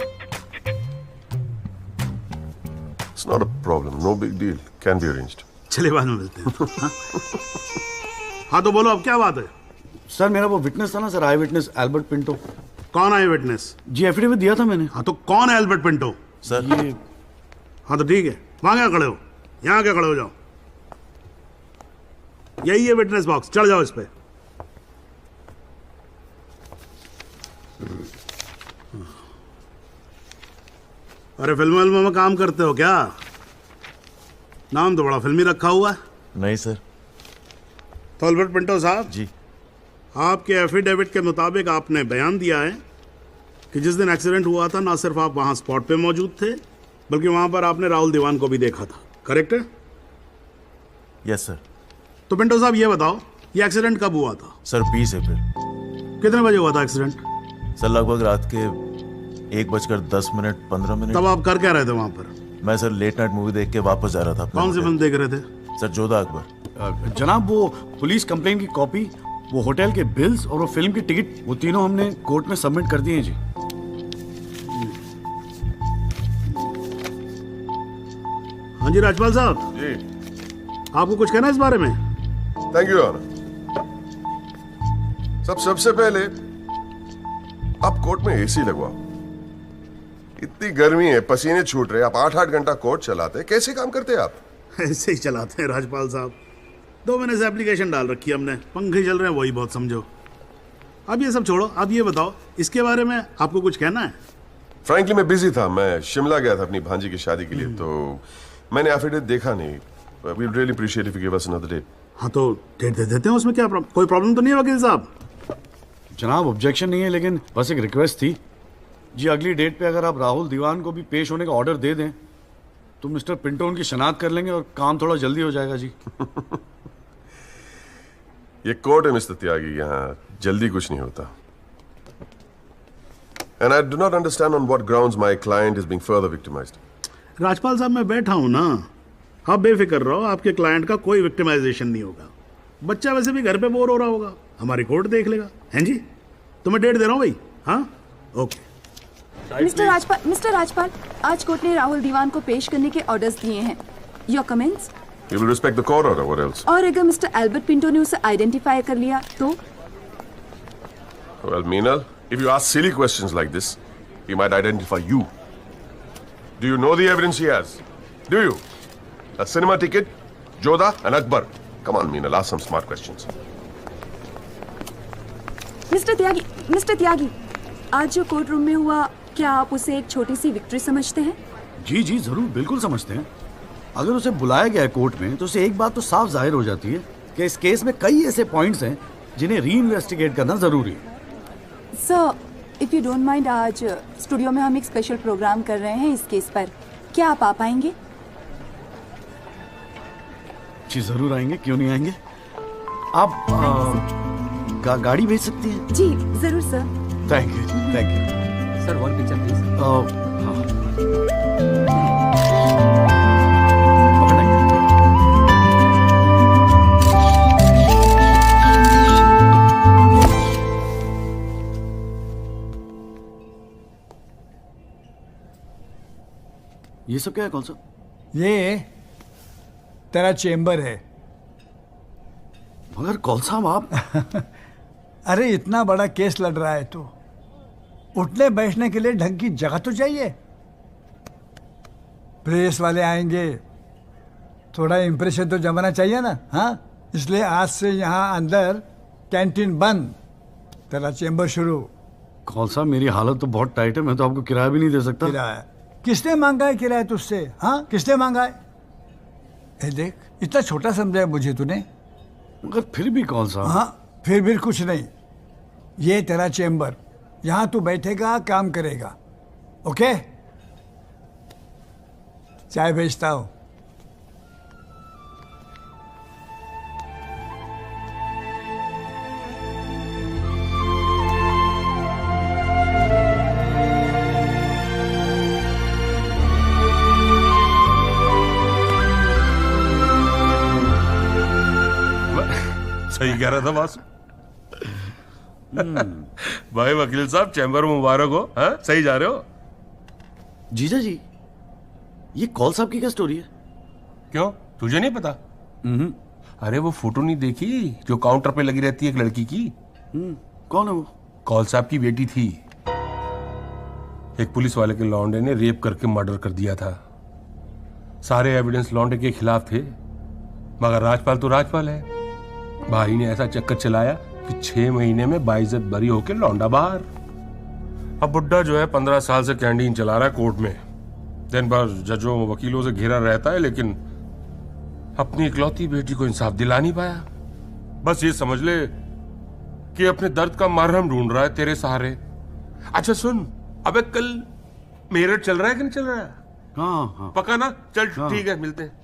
It's not a problem, no big deal, can be arranged. चलिए बाद में मिलते हैं। हाँ तो बोलो, अब क्या बात है? सर मेरा वो विटनेस था ना सर, आई विटनेस एल्बर्ट पिंटो। कौन आई विटनेस? जी एफिडेविट दिया था मैंने। हाँ तो कौन है एल्बर्ट पिंटो? सर ये। हाँ तो ठीक है, वहां क्या खड़े हो? यहाँ क्या खड़े हो जाओ। यही है विटनेस बॉक्स, चढ़ जाओ इस पे। अरे फिल्म में काम करते हो क्या? नाम तो बड़ा फिल्मी रखा हुआ है। नहीं सर। तो एल्बर्ट पिंटो साहब जी, आपके एफिडेविट के मुताबिक आपने बयान दिया है कि जिस दिन एक्सीडेंट हुआ था ना सिर्फ आप वहां स्पॉट पे मौजूद थे, बल्कि वहां पर आपने राहुल दीवान को भी देखा था, करेक्ट है? Yes sir. तो पिंटो साहब ये बताओ, ये एक्सीडेंट कब हुआ था? सर 20 अप्रैल। कितने बजे हुआ था एक्सीडेंट? सर लगभग रात के 1:10 तब आप कर क्या रहे थे वहां पर? मैं सर लेट नाइट मूवी देख के वापस जा रहा था। कौन सी फिल्म देख रहे थे? सर जोधा अकबर। जनाब वो पुलिस कंप्लेन की कॉपी, वो होटल के बिल्स और वो फिल्म की टिकट, वो तीनों हमने कोर्ट में सबमिट कर दिए हैं जी। हाँ जी राजपाल साहब जी, आपको कुछ कहना है इस बारे में? Thank you honour. सबसे पहले आप कोर्ट में एसी लगवाओ। इतनी गर्मी है, पसीने छूट रहे, आप 8-8 घंटा कोर्ट चलाते हैं, कैसे काम करते हैं आप? ऐसे ही चलाते हैं राजपाल साहब। 2 महीने से एप्लीकेशन डाल रखी है हमने, पंखे चल रहे हैं, वही बहुत समझो। अब ये सब छोड़ो, अब ये बताओ इसके बारे में आपको कुछ कहना है? फ्रैंकली मैं बिजी था, मैं शिमला गया था अपनी भांजी की शादी के लिए, तो मैंने एफिडेविट देखा नहीं। We really appreciate if you give us another date. हाँ तो डेट दे देते हैं, उसमें क्या कोई प्रॉब्लम तो नहीं है वकील साहब? जनाब ऑब्जेक्शन नहीं है, लेकिन बस एक रिक्वेस्ट थी जी, अगली डेट पे अगर आप राहुल दीवान को भी पेश होने का ऑर्डर दे दें तो मिस्टर पिंटो उनकी शनाख्त कर लेंगे और काम थोड़ा जल्दी हो जाएगा जी। ये कोर्ट है मिस्टर त्यागी, यहाँ जल्दी कुछ नहीं होता। And I do not understand on what grounds my client is being further victimised. Rajpal साहब मैं बैठा हूं ना, आप बेफिक्र रहो, आपके क्लाइंट का कोई विक्टिमाइजेशन नहीं होगा। बच्चा वैसे भी घर पे बोर हो रहा होगा, हमारी कोर्ट देख लेगा। हैं जी, तो मैं डेट दे रहा हूं भाई। हाँ ओके। मिस्टर राजपाल, आज कोर्ट ने राहुल दीवान को पेश करने के ऑर्डर्स दिए हैं। Your comments? You will respect the court order, what else? और अगर मिस्टर एल्बर्ट पिंटो ने उसे आइडेंटिफाई कर लिया तो? Well, Meenal, if you ask silly questions like this, he might identify you. Do you know the evidence he has? Do you? A cinema ticket, Jodha and Akbar. Come on, Meenal, ask some smart questions. Mister Tyagi, आज जो court room में हुआ, क्या आप उसे एक छोटी सी victory समझते हैं? जी जी जरूर, बिल्कुल समझते हैं। अगर उसे बुलाया गया है कोर्ट में तो उसे एक बात तो साफ जाहिर हो जाती है कि इस केस में कई ऐसे पॉइंट्स हैं जिन्हें री इन्वेस्टिगेट करना जरूरी है। Sir, if you don't mind, आज स्टूडियो में हम एक स्पेशल प्रोग्राम कर रहे हैं इस केस पर, क्या आप आ पाएंगे? जी जरूर आएंगे, क्यों नहीं आएंगे। आप गाड़ी भेज सकती हैं? जी जरूर sir. Thank you, thank you sir. 1 picture please. ये सब क्या है? कौन सा? ये तेरा चेम्बर है। मगर कौन सा आप? अरे इतना बड़ा केस लड़ रहा है तो उठने बैठने के लिए ढंग की जगह तो चाहिए। प्रेस वाले आएंगे, थोड़ा इंप्रेशन तो जमाना चाहिए ना। हाँ, इसलिए आज से यहाँ अंदर कैंटीन बंद, तेरा चेंबर शुरू। कौन सा, मेरी हालत तो बहुत टाइट है, मैं तो आपको किराया भी नहीं दे सकता। किराया किसने मांगा है? किराया तुझसे? हाँ, किसने मांगा है? ए देख, इतना छोटा समझा मुझे तूने। मगर फिर भी कौन सा? हाँ, फिर भी कुछ नहीं। ये तेरा चेंबर, यहाँ तू बैठेगा, काम करेगा। ओके, चाय भेजता हूँ। सही कह रहा था बासु। भाई वकील साहब, चैम्बर मुबारक हो। हाँ, सही जा रहे हो। जीजा जी, ये कॉल साहब की क्या स्टोरी है? क्यों, तुझे नहीं पता? अरे वो फोटो नहीं देखी जो काउंटर पे लगी रहती है एक लड़की की? कौन है वो? कॉल साहब की बेटी थी। एक पुलिस वाले के लौंडे ने रेप करके मर्डर कर दिया था। सारे एविडेंस लौंडे के खिलाफ थे, मगर राजपाल तो राजपाल है। भाई ने ऐसा चक्कर चलाया कि 6 महीने में बाइज्जत बरी होके लौंडा बाहर। अब बुड्ढा जो है 15 साल से कैंटीन चला रहा है कोर्ट में। दिन भर जजों वकीलों से घिरा रहता है, लेकिन अपनी इकलौती बेटी को इंसाफ दिला नहीं पाया। बस ये समझ ले कि अपने दर्द का मरहम ढूंढ रहा है तेरे सहारे। अच्छा सुन, अबे कल मेरठ चल रहा है कि नहीं चल रहा है? हाँ। पक्का ना? चल ठीक है, मिलते हैं।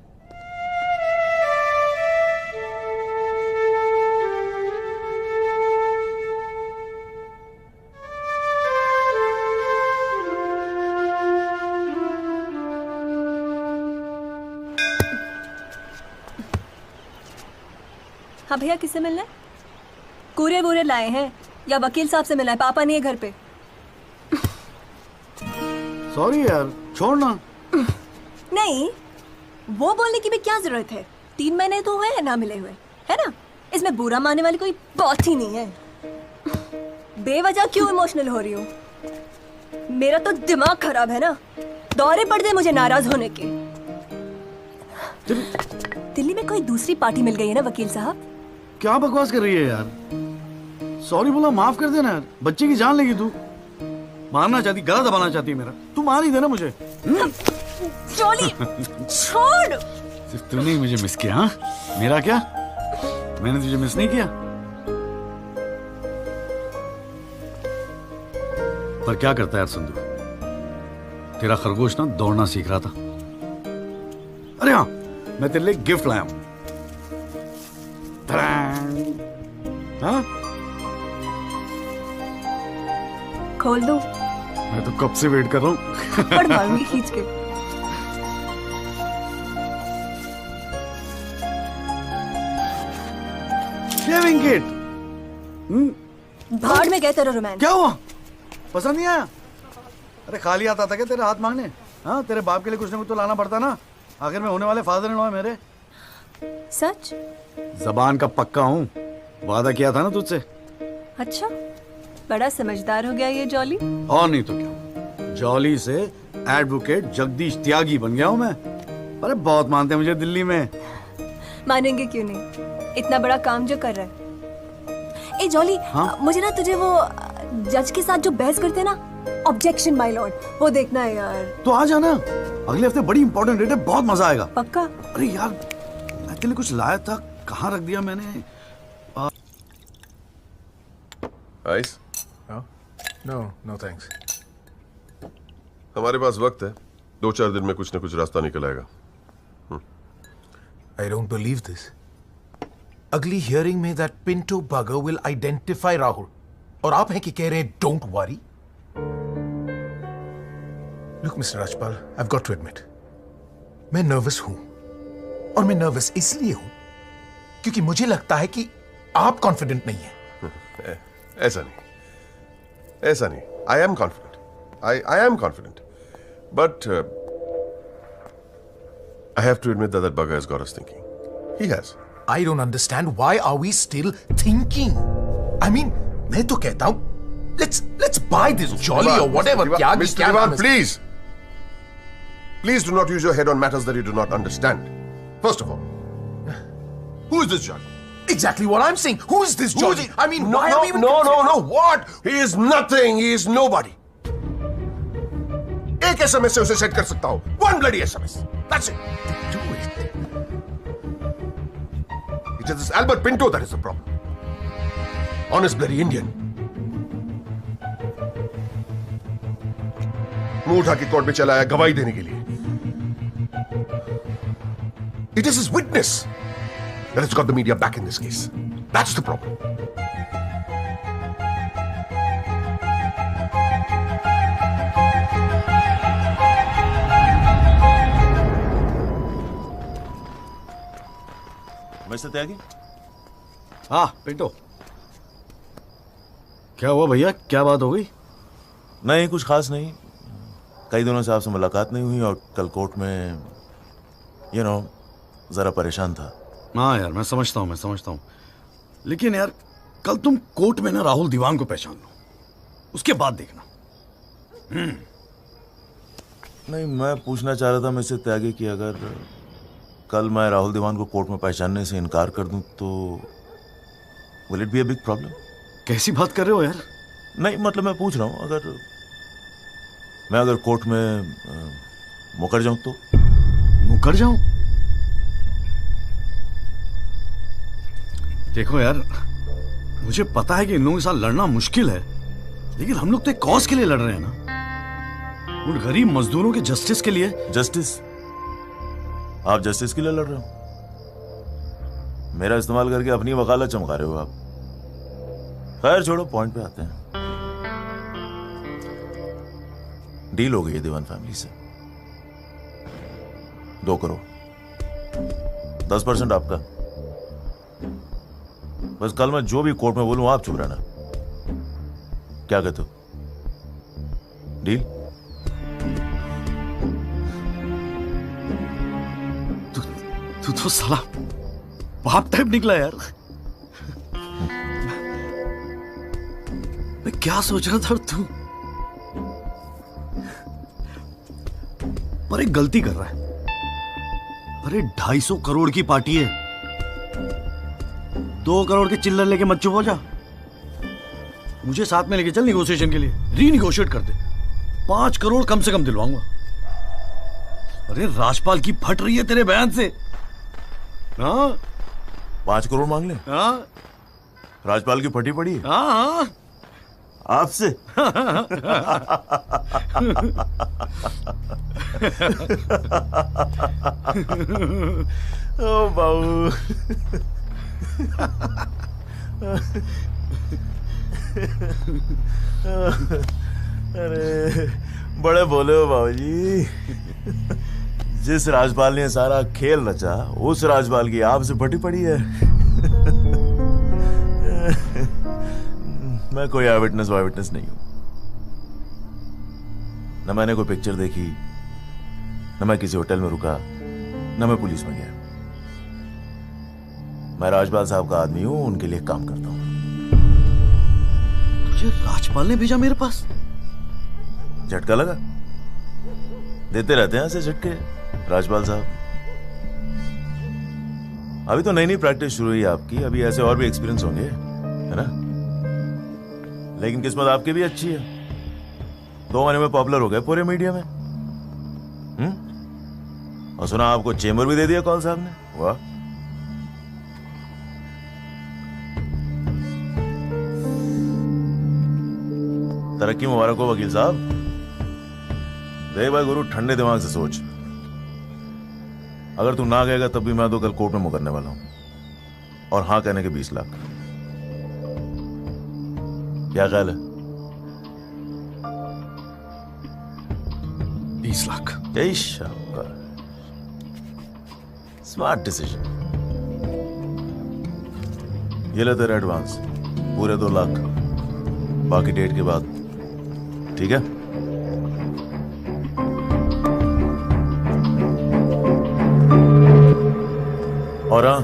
हाँ भैया, किससे मिलना है? कूरियर वूरियर लाए हैं या वकील साहब से मिलना है? पापा नहीं है घर पे। सॉरी यार, छोड़ना। नहीं, वो बोलने की भी क्या जरूरत है? 3 महीने तो हुए हैं ना मिले हुए, है ना? इसमें बुरा मानने वाली कोई बात ही नहीं है। बेवजह क्यों इमोशनल हो रही हूँ? मेरा तो दिमाग खराब है ना, दौरे पड़ गए मुझे नाराज होने के। दिल्ली में कोई दूसरी पार्टी मिल गई है ना वकील साहब? क्या बकवास कर रही है यार? सॉरी बोला, माफ कर देना यार। बच्चे की जान लेगी तू। मारना चाहती, गला दबाना चाहती है मेरा। तू मार ही देना मुझे। जॉली, छोड़। सिर्फ तूने ही मुझे मिस किया। हाँ, मेरा क्या? मैंने तुझे मिस नहीं किया। पर क्या करता है यार संधू, तेरा खरगोश ना दौड़ना सीख रहा था। अरे हाँ, मैं तेरे लिए गिफ्ट लाया हूं। हाँ? खोल दो। मैं तो कब से वेट कर रहा हूँ। पड़ मारूंगी खींच के। Shaving kit. भाड़ में गए तेरा रोमांस। क्या हुआ? पसंद नहीं आया? अरे खाली आता था क्या तेरे हाथ मांगने? हाँ, तेरे बाप के लिए कुछ ना कुछ तो लाना पड़ता ना। आखिर में होने वाले फादर इन लॉ है मेरे। सच? जबान का पक्का हूँ, वादा किया था ना तुझसे। अच्छा, बड़ा समझदार हो गया ये जॉली। और नहीं तो क्या, जॉली से एडवोकेट जगदीश त्यागी बन गया हूँ मैं। अरे बहुत मानते हैं मुझे दिल्ली में। मानेंगे क्यों नहीं, इतना बड़ा काम जो कर रहा है। ए जॉली, हाँ? मुझे ना तुझे वो जज के साथ जो बहस करते ना, ऑब्जेक्शन माय लॉर्ड, वो देखना है यार। तो आ जाना, अगले हफ्ते बड़ी इंपॉर्टेंट डेट है, बहुत मजा आएगा। पक्का? अरे यार, मैं तेरे लिए कुछ लाया था, कहाँ रख दिया मैंने? आइस? No thanks. हमारे पास वक्त है, 2-4 दिन में कुछ न कुछ रास्ता निकल आएगा। I don't believe this. अगली हियरिंग में that Pinto bugger will identify Rahul, और आप हैं कि कह रहे हैं don't worry. Look mister Rajpal, I have got to admit, मैं नर्वस हूं, और मैं नर्वस इसलिए हूं क्योंकि मुझे लगता है कि आप कॉन्फिडेंट नहीं हैं। ऐसा नहीं। I am confident. I am confident, but I have to admit that bugger has got us thinking. He has. I don't understand why are we still thinking? I mean, मैं तो कहता हूं let's buy this jolly or whatever. Mr. Diwan, please. Please do not use your head on matters that you do not understand. First of all, who is this Jolly? Exactly what I'm saying. Who is this Jolly? I mean, No, why are we even no. What? He is nothing. He is nobody. एक SMS से उसे set कर सकता हूं. One bloody SMS. That's it. Do it. It is this Albert Pinto that is the problem. Honest bloody Indian. मुंह उठा के court में चला आया गवाही देने के लिए. It is his witness that has got the media back in this case. That's the problem. Mister Tyagi? हाँ पिंटो. क्या हुआ भैया, क्या बात हो गई? नहीं, कुछ खास नहीं. कई दिनों से आपसे मुलाकात नहीं हुई और कल कोर्ट में जरा परेशान था. हाँ यार, मैं समझता हूँ. लेकिन यार कल तुम कोर्ट में ना राहुल दीवान को पहचान लो, उसके बाद देखना. नहीं, मैं पूछना चाह रहा था मिस्टर त्यागी कि अगर कल मैं राहुल दीवान को कोर्ट में पहचानने से इनकार कर दूं तो will it be a big problem? कैसी बात कर रहे हो यार? नहीं, मतलब मैं पूछ रहा हूं, अगर कोर्ट में मुकर जाऊं तो? मुकर जाऊं? देखो यार, मुझे पता है कि इन लोगों के साथ लड़ना मुश्किल है, लेकिन हम लोग तो एक कॉज के लिए लड़ रहे हैं ना, उन गरीब मजदूरों के जस्टिस के लिए. जस्टिस? आप जस्टिस के लिए लड़ रहे हो? मेरा इस्तेमाल करके अपनी वकालत चमका रहे हो आप. खैर छोड़ो, पॉइंट पे आते हैं. डील हो गई है दीवान फैमिली से. 2 करोड़, 10% आपका. बस कल मैं जो भी कोर्ट में बोलूं आप चुप रहना. क्या कहते हो? डील? तू तो साला बाप टाइप निकला यार. मैं क्या सोच रहा था तू, पर एक गलती कर रहा है. अरे 250 करोड़ की पार्टी है, 2 करोड़ के चिल्लर लेके मत चुप हो जा. मुझे साथ में लेके चल निगोशिएशन के लिए, रीनिगोशिएट कर दे. 5 करोड़ कम से कम दिलवाऊंगा. अरे राजपाल की फट रही है तेरे बयान से. हाँ, 5 करोड़ मांग ले? हाँ, राजपाल की फटी पड़ी है? हाँ. आपसे? ओ बाबू. अरे बड़े बोले हो बाबूजी. जिस राजपाल ने सारा खेल रचा, उस राजपाल की आपसे फटी पड़ी है. मैं कोई आई विटनेस नहीं हूं. न मैंने कोई पिक्चर देखी, न मैं किसी होटल में रुका, न मैं पुलिस में गया. मैं राजपाल साहब का आदमी हूं, उनके लिए काम करता हूं. तुझे राजपाल ने भेजा मेरे पास? झटका लगा? देते रहते हैं ऐसे झटके राजपाल साहब. अभी तो नई प्रैक्टिस शुरू हुई आपकी, अभी ऐसे और भी एक्सपीरियंस होंगे, है ना? लेकिन किस्मत आपकी भी अच्छी है, 2 महीने में पॉपुलर हो गए पूरे मीडिया में. और सुना आपको चेंबर भी दे दिया कौल साहब ने. वाह. तरक्की मुबारक हो वकील साहब. देख भाई गुरु, ठंडे दिमाग से सोच. अगर तू ना गएगा तब भी मैं तो कल कोर्ट में मुकरने वाला हूं, और हां कहने के 20 लाख. क्या ख्याल है? 20 लाख? जय शाबाश, स्मार्ट डिसीजन. ये ले तेरा एडवांस, पूरे 2 लाख, बाकी डेट के बाद. ठीक है? और हाँ,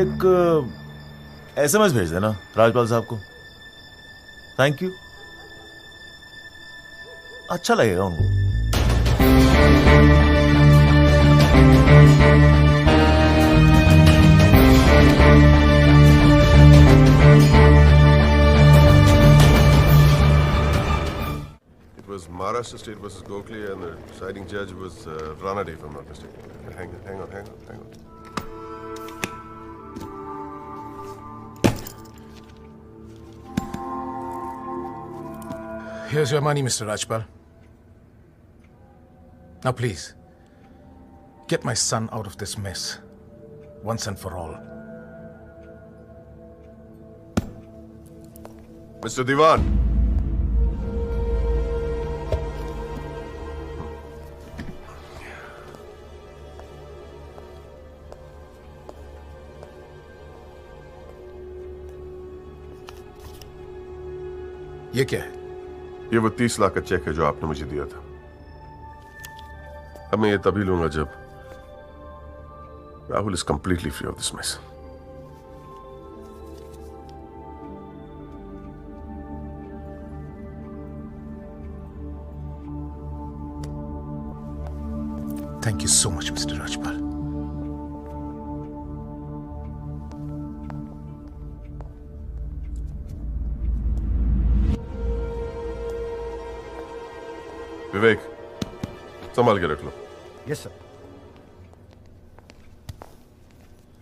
एक SMS भेज देना राजपाल साहब को. Thank you. अच्छा लगेगा उनको। It was Maharashtra State versus Gokhale, and the deciding judge was Ranade, if I'm not mistaken. Hang on. Here's your money, Mr. Rajpal. Now, please, get my son out of this mess, once and for all. Mr. Diwan. ये क्या है? ये वो 30 लाख का check है जो आपने मुझे दिया था। अब मैं ये तभी लूंगा जब Rahul is completely free of this mess. Thank you so much, Mr. Rajpal. Vivek, संभाल के रख लो। Yes sir.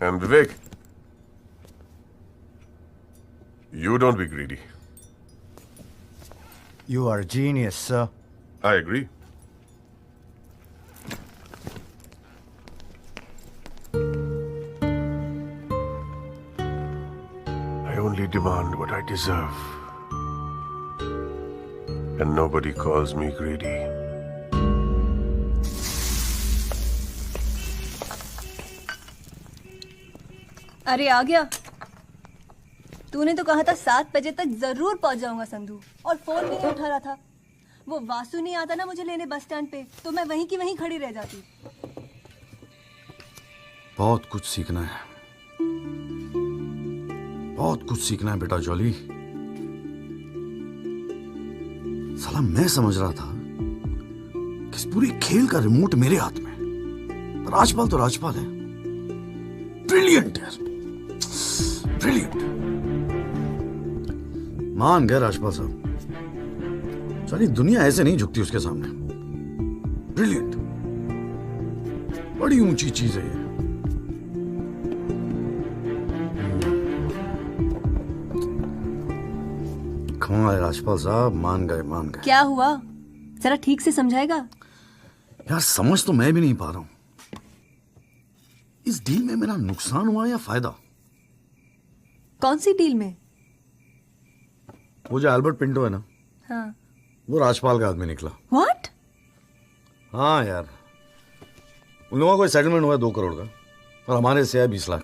And Vivek, you don't be greedy. You are a genius, sir. I agree. I only demand what I deserve. And nobody calls me greedy. अरे आ गया। तूने तो कहा था 7 बजे तक जरूर पहुंच जाऊंगा संधू, और फोन भी नहीं उठा रहा था। वो वासु नहीं आता ना मुझे लेने बस स्टैंड पे, तो मैं वहीं की वहीं खड़ी रह जाती। बहुत कुछ सीखना है, बहुत कुछ सीखना है बेटा जॉली। साला मैं समझ रहा था कि इस पूरी खेल का रिमोट मेरे हाथ में है। राजपाल तो राजपाल है, ब्रिलियंट यार, ब्रिलियंट। मान गए राजपाल साहब, सारी दुनिया ऐसे नहीं झुकती उसके सामने। ब्रिलियंट, बड़ी ऊंची चीज है ये। कमाल राजपाल साहब, मान गए मान गए। क्या हुआ, जरा ठीक से समझाएगा? यार समझ तो मैं भी नहीं पा रहा हूं, इस डील में मेरा नुकसान हुआ या फायदा? कौन सी डील में? वो जो एल्बर्ट पिंटो है ना, हाँ। वो राजपाल का आदमी निकला। व्हाट? हाँ यार, उन लोगों को सेटलमेंट हुआ 2 करोड़ का, और हमारे से है 20 लाख।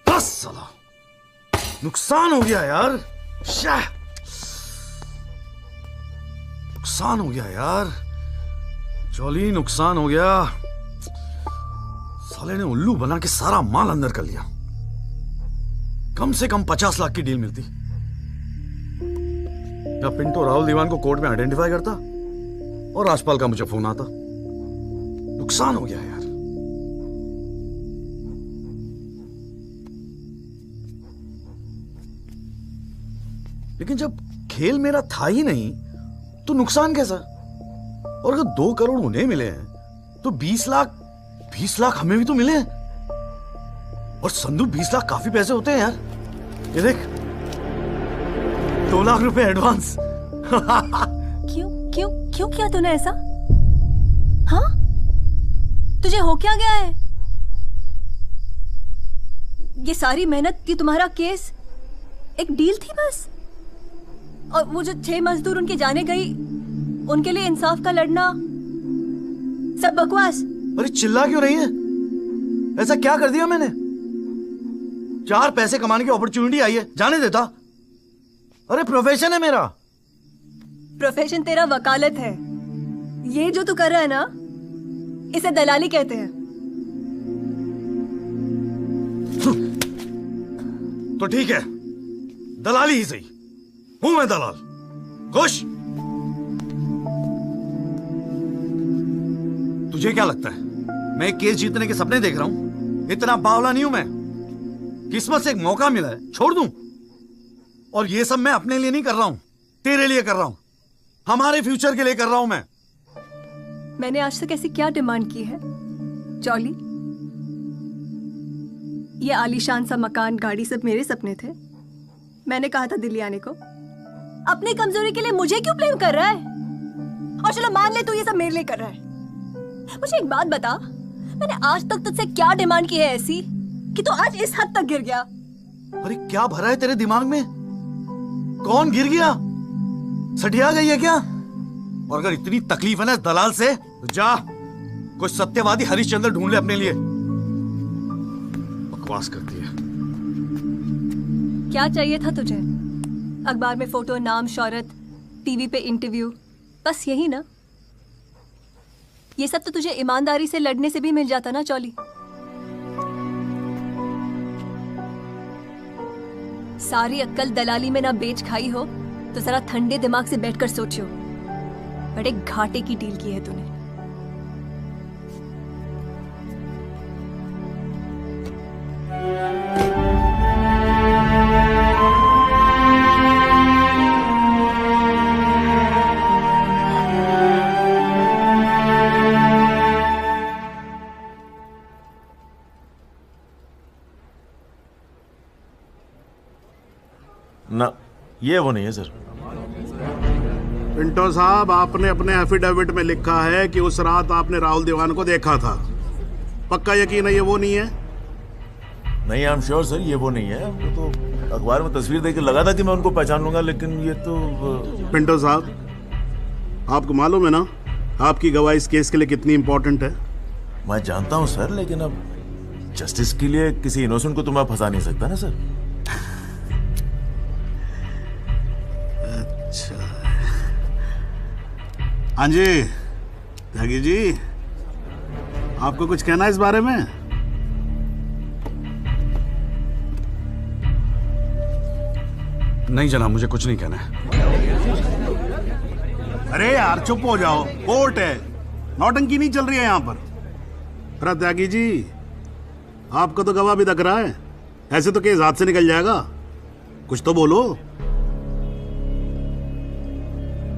बस साला नुकसान हो गया यार, नुकसान हो गया यार, जॉली नुकसान हो गया। साले ने उल्लू बना के सारा माल अंदर कर लिया। कम से कम 50 लाख की डील मिलती। या पिंटो राहुल दीवान को कोर्ट में आइडेंटिफाई करता और राजपाल का मुझे फोन आता। नुकसान हो गया यार। लेकिन जब खेल मेरा था ही नहीं तो नुकसान कैसा? और अगर 2 करोड़ उन्हें मिले हैं तो 20 लाख हमें भी तो मिले हैं। और संदू 20 लाख काफी पैसे होते हैं यार। ये देख 2 लाख रुपए एडवांस। क्यों किया तूने ऐसा? हाँ, तुझे हो क्या गया है? ये सारी मेहनत की तुम्हारा केस एक डील थी बस? और वो जो 6 मजदूर उनके जाने गई, उनके लिए इंसाफ का लड़ना सब बकवास। अरे चिल्ला क्यों रही है? ऐसा क्या कर दिया मैंने? 4 पैसे कमाने की अपॉर्चुनिटी आई है, जाने देता? अरे प्रोफेशन है मेरा। प्रोफेशन तेरा वकालत है। ये जो तू कर रहा है ना, इसे दलाली कहते हैं। तो ठीक है, दलाली ही सही। हूं मैं दलाल? खुश? तुझे क्या लगता है मैं केस जीतने के सपने देख रहा हूं? इतना बावला नहीं हूं मैं। किस्मत से एक मौका मिला है, छोड़ दूं? और ये सब मैं अपने लिए नहीं कर रहा हूं, तेरे लिए कर रहा हूं, हमारे फ्यूचर के लिए कर रहा हूं मैं। मैंने आज तक ऐसी क्या डिमांड की है जॉली? ये आलीशान सा मकान, गाड़ी सब मेरे सपने थे। मैंने कहा था दिल्ली आने को। अपनी कमजोरी के लिए मुझे क्यों ब्लेम कर रहा है? और चलो मान ले तू ये सब मेरे लिए कर रहा है। मुझे एक बात बता, मैंने आज तक तुझसे क्या डिमांड की है ऐसी कि तू आज इस हद तक गिर गया? अरे क्या भरा है तेरे दिमाग में? कौन गिर गया? सटिया गई है क्या? और अगर इतनी तकलीफ है ना इस दलाल से, तो जा कोई सत्यवादी हरिश्चंद्र ढूंढ ले अपने लिए। बकवास करती है। क्या चाहिए था तुझे? अखबार में फोटो, नाम, शोहरत, टीवी पे इंटरव्यू, बस यही ना? ये सब तो तुझे ईमानदारी से लड़ने से भी मिल जाता ना चौली। सारी अक्कल दलाली में ना बेच खाई हो तो जरा ठंडे दिमाग से बैठकर सोचो, बड़े घाटे की डील की है तूने। ना, ये वो नहीं है सर। पिंटो साहब, आपने अपने एफिडेविट में लिखा है कि उस रात आपने राहुल दीवान को देखा था। पक्का यकीन है ये वो नहीं है? नहीं, आई एम श्योर सर, ये वो नहीं है। वो तो अखबार में तस्वीर देख के लगा था कि मैं उनको पहचान लूंगा, लेकिन ये तो पिंटो साहब, आपको मालूम है ना आपकी गवाही इस केस के लिए कितनी इंपॉर्टेंट है? मैं जानता हूँ सर, लेकिन अब जस्टिस के लिए किसी इनोसेंट को तो मैं फंसा नहीं सकता ना सर। अच्छा, हाँ जी त्यागी जी, आपको कुछ कहना है इस बारे में? नहीं जनाब, मुझे कुछ नहीं कहना है। अरे यार चुप हो जाओ, कोर्ट है, नौटंकी नहीं चल रही है यहाँ पर। अरे त्यागी जी, आपका तो गवाह भी दक रहा है, ऐसे तो केस हाथ से निकल जाएगा, कुछ तो बोलो।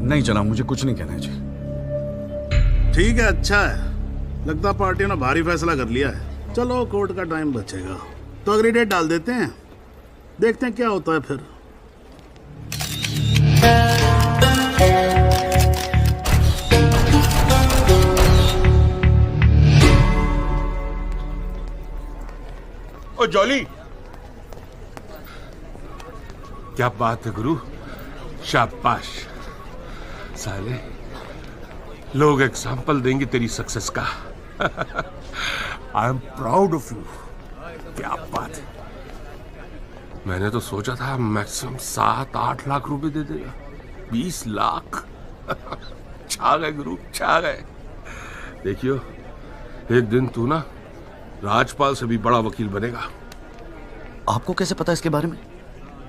नहीं जनाब, मुझे कुछ नहीं कहना है जी। ठीक है, अच्छा है, लगता पार्टी ने भारी फैसला कर लिया है। चलो कोर्ट का टाइम बचेगा तो अगली डेट डाल देते हैं, देखते हैं क्या होता है फिर। ओ जॉली, क्या बात है गुरु, शाबाश। साले लोग एग्जाम्पल देंगे तेरी सक्सेस का। I am proud of you. क्या बात है। मैंने तो सोचा था मैक्सिमम 7-8 लाख रुपए दे देगा, 20 लाख। छा गए गुरु, छा गए। देखियो, एक दिन तू ना राजपाल से भी बड़ा वकील बनेगा। आपको कैसे पता इसके बारे में?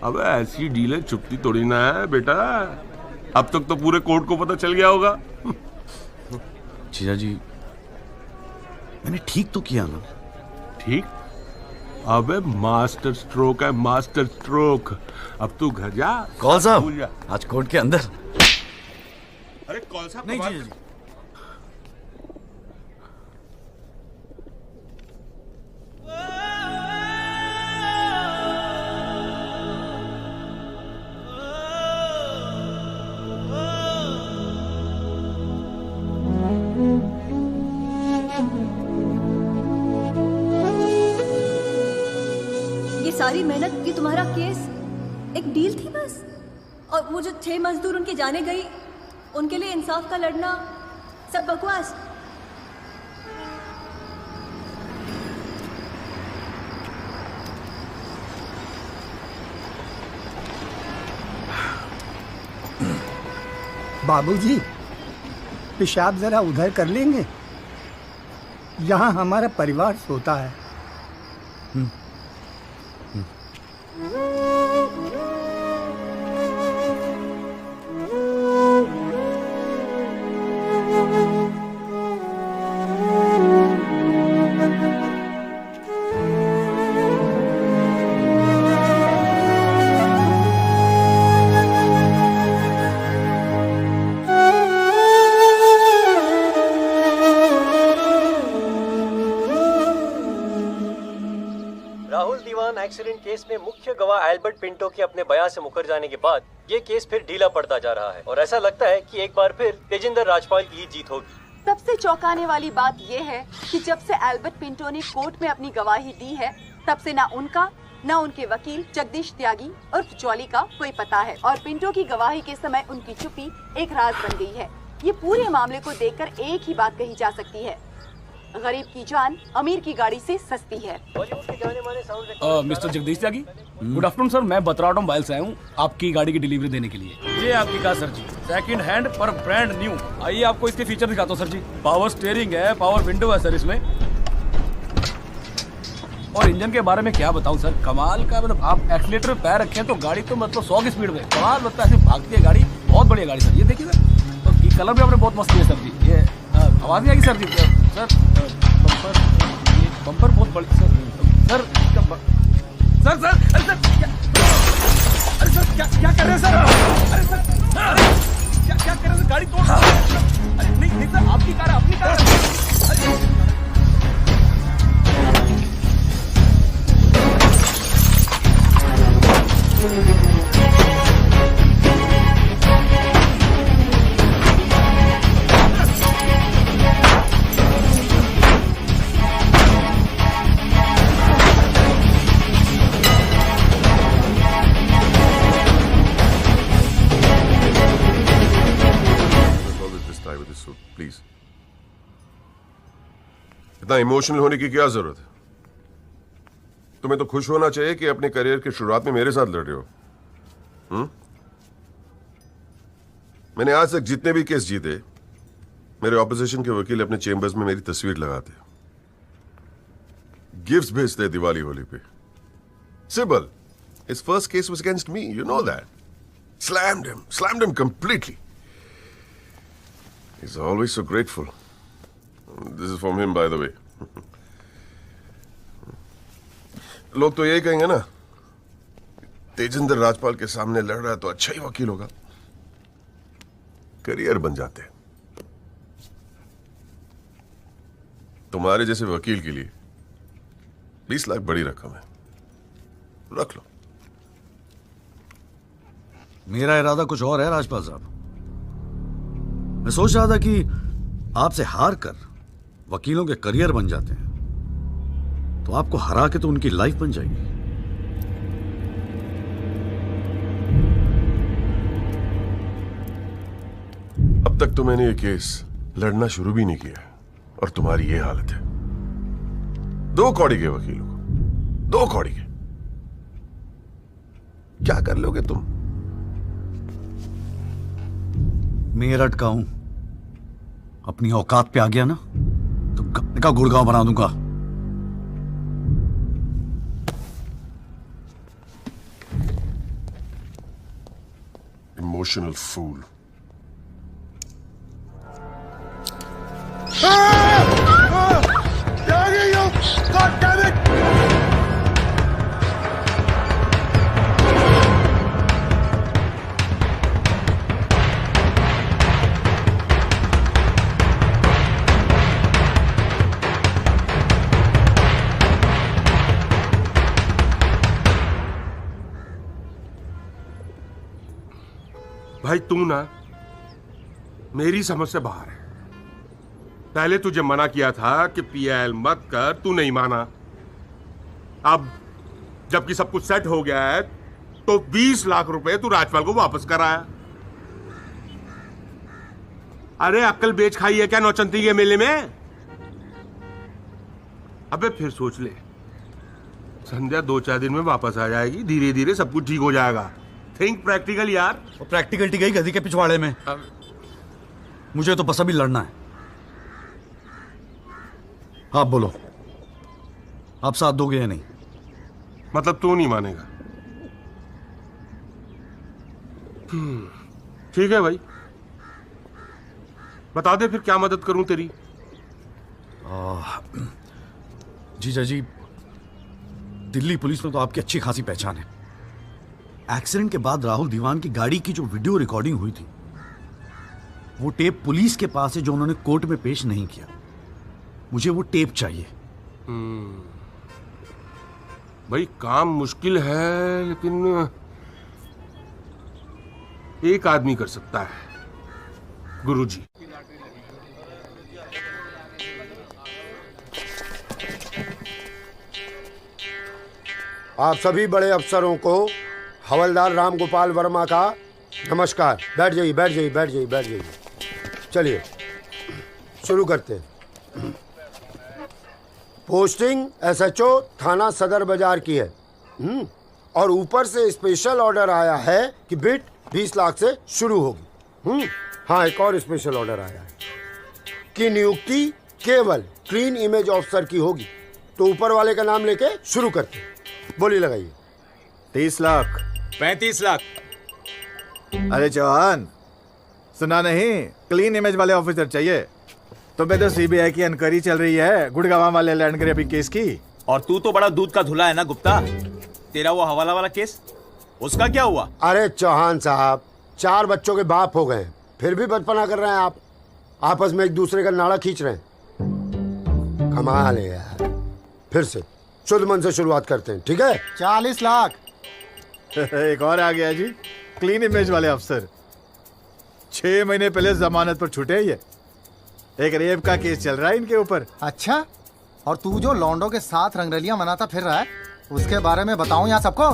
अब ऐसी डीलें चुपती थोड़ी ना है बेटा, अब तक तो पूरे कोर्ट को पता चल गया होगा। जीजा जी, मैंने ठीक तो किया ना? ठीक? अबे मास्टर स्ट्रोक है, मास्टर स्ट्रोक। अब तू घर जा। कौल साहब, आज कोर्ट के अंदर। अरे कौन साहब? नहीं जीजा जी। सारी मेहनत, ये तुम्हारा केस एक डील थी बस? और वो जो 6 मजदूर उनके जाने गई, उनके लिए इंसाफ का लड़ना सब बकवास? बाबूजी, पेशाब जरा उधर कर लेंगे, यहाँ हमारा परिवार सोता है। एक्सीडेंट केस में मुख्य गवाह एल्बर्ट पिंटो के अपने बयान से मुकर जाने के बाद ये केस फिर ढीला पड़ता जा रहा है और ऐसा लगता है कि एक बार फिर तेजिंदर राजपाल की ही जीत होगी। सबसे चौंकाने वाली बात यह है कि जब से एल्बर्ट पिंटो ने कोर्ट में अपनी गवाही दी है तब से ना उनका ना उनके वकील जगदीश त्यागी उर्फ जॉली का कोई पता है और पिंटो की गवाही के समय उनकी चुप्पी एक राज बन गई है। ये पूरे मामले को देखकर एक ही बात कही जा सकती है, गरीब की जान अमीर की गाड़ी से सस्ती है। मिस्टर जगदीश त्यागी, गुड आफ्टरनून सर। मैं बतराटो मोबाइल से आया हूँ आपकी गाड़ी की डिलीवरी देने के लिए। ये आपकी कार सर जी, सेकंड हैंड पर ब्रांड न्यू। आइए आपको इसके फीचर दिखाता हूँ सर जी। पावर स्टीयरिंग है, पावर विंडो है सर इसमें, और इंजन के बारे में क्या बताऊं सर, कमाल का। मतलब आप एक्सीलेटर पे पैर रखें तो गाड़ी तो मतलब 100 की स्पीड में कमाल लगता है, ऐसे भागती है गाड़ी। बहुत बढ़िया गाड़ी सर, ये देखिए सर, तो ये कलर भी आपने बहुत मस्त किया सर जी। ये आवाज नहीं आएगी सर जी। सर बम्पर, ये बम्पर बहुत बड़ी सर। सर सर सर अरे सर अरे सर क्या कर रहे हैं सर? अरे सर क्या कर रहे हैं? गाड़ी तोड़। अरे नहीं सर, आपकी कार है, अपनी कार है। प्लीज, इतना इमोशनल होने की क्या जरूरत है? तुम्हें तो खुश होना चाहिए कि अपने करियर की शुरुआत में मेरे साथ लड़ रहे हो। मैंने आज तक जितने भी केस जीते, मेरे ऑपोजिशन के वकील अपने चेंबर्स में मेरी तस्वीर लगाते, गिफ्ट्स भेजते दिवाली होली पे। Sibal, his first case was against me, you know that. Slammed him completely. He's always so grateful. This is from him, by the way. लोग तो यही कहेंगे ना, तेजिंदर राजपाल के सामने लड़ रहा है तो अच्छा ही वकील होगा, करियर बन जाते हैं। तुम्हारे जैसे वकील के लिए 20 लाख बड़ी रकम है, रख लो। मेरा इरादा कुछ और है राजपाल साहब। मैं सोच रहा था कि आपसे हार कर वकीलों के करियर बन जाते हैं तो आपको हरा के तो उनकी लाइफ बन जाएगी। अब तक तो मैंने ये केस लड़ना शुरू भी नहीं किया और तुम्हारी ये हालत है। 2 कौड़ी के वकीलों को, 2 कौड़ी के, क्या कर लोगे तुम? मेरठ का हूं, अपनी औकात पे आ गया ना तो गप्पे का गुड़गांव बना दूंगा। Emotional fool. भाई तू ना मेरी समझ से बाहर है। पहले तुझे मना किया था कि पीएल मत कर, तू नहीं माना। अब जबकि सब कुछ सेट हो गया है तो 20 लाख रुपए तू राजपाल को वापस कराया। अरे अक्ल बेच खाई है क्या नौचंती के मेले में? अबे फिर सोच ले, संध्या 2-4 दिन में वापस आ जाएगी, धीरे धीरे सब कुछ ठीक हो जाएगा। थिंक प्रैक्टिकल यार। और प्रैक्टिकलिटी गई गधी के पिछवाड़े में। मुझे तो बस अभी लड़ना है। आप बोलो, आप साथ दोगे या नहीं? मतलब तू नहीं मानेगा? ठीक है भाई, बता दे फिर क्या मदद करूं तेरी। जीजा जी, दिल्ली पुलिस में तो आपकी अच्छी खासी पहचान है। एक्सीडेंट के बाद राहुल दीवान की गाड़ी की जो वीडियो रिकॉर्डिंग हुई थी, वो टेप पुलिस के पास है जो उन्होंने कोर्ट में पेश नहीं किया। मुझे वो टेप चाहिए। भाई काम मुश्किल है, लेकिन एक आदमी कर सकता है, गुरुजी। आप सभी बड़े अफसरों को हवलदार राम गोपाल वर्मा का नमस्कार। बैठ जाइए, बैठ जाइए, बैठ जाइए, बैठ जाइए। चलिए शुरू करते हैं। पोस्टिंग एसएचओ थाना सदर बाजार की है। और ऊपर से स्पेशल ऑर्डर आया है कि बिट 20 लाख से शुरू होगी। हाँ, एक और स्पेशल ऑर्डर आया है कि नियुक्ति केवल क्लीन इमेज ऑफिसर की होगी। तो ऊपर वाले का नाम लेके शुरू करते हैं। बोली लगाइए। 30 लाख 35 लाख। अरे चौहान, सुना नहीं? क्लीन इमेज वाले ऑफिसर चाहिए। तुम्हें तो सीबीआई की इंक्वायरी चल रही है गुड़गांव वाले लैंड ग्रैबिंग केस की। और तू तो बड़ा दूध का धुला है ना गुप्ता। तेरा वो हवाला वाला केस, उसका क्या हुआ? अरे चौहान साहब, 4 बच्चों के बाप हो गए, फिर भी बचपना कर रहे हैं आप। आपस में एक दूसरे का नाड़ा खींच रहे हैं। कमाल है यार। फिर से शुद्ध मन से शुरुआत करते हैं, ठीक है? 40 लाख। एक और आ गया जी, क्लीन इमेज वाले अफसर। 6 महीने पहले जमानत पर छूटे ये। एक रेप का केस चल रहा है इनके ऊपर। अच्छा, और तू जो लौंडों के साथ रंगरलियां मनाता फिर रहा है, उसके बारे में बताऊं यहाँ सबको?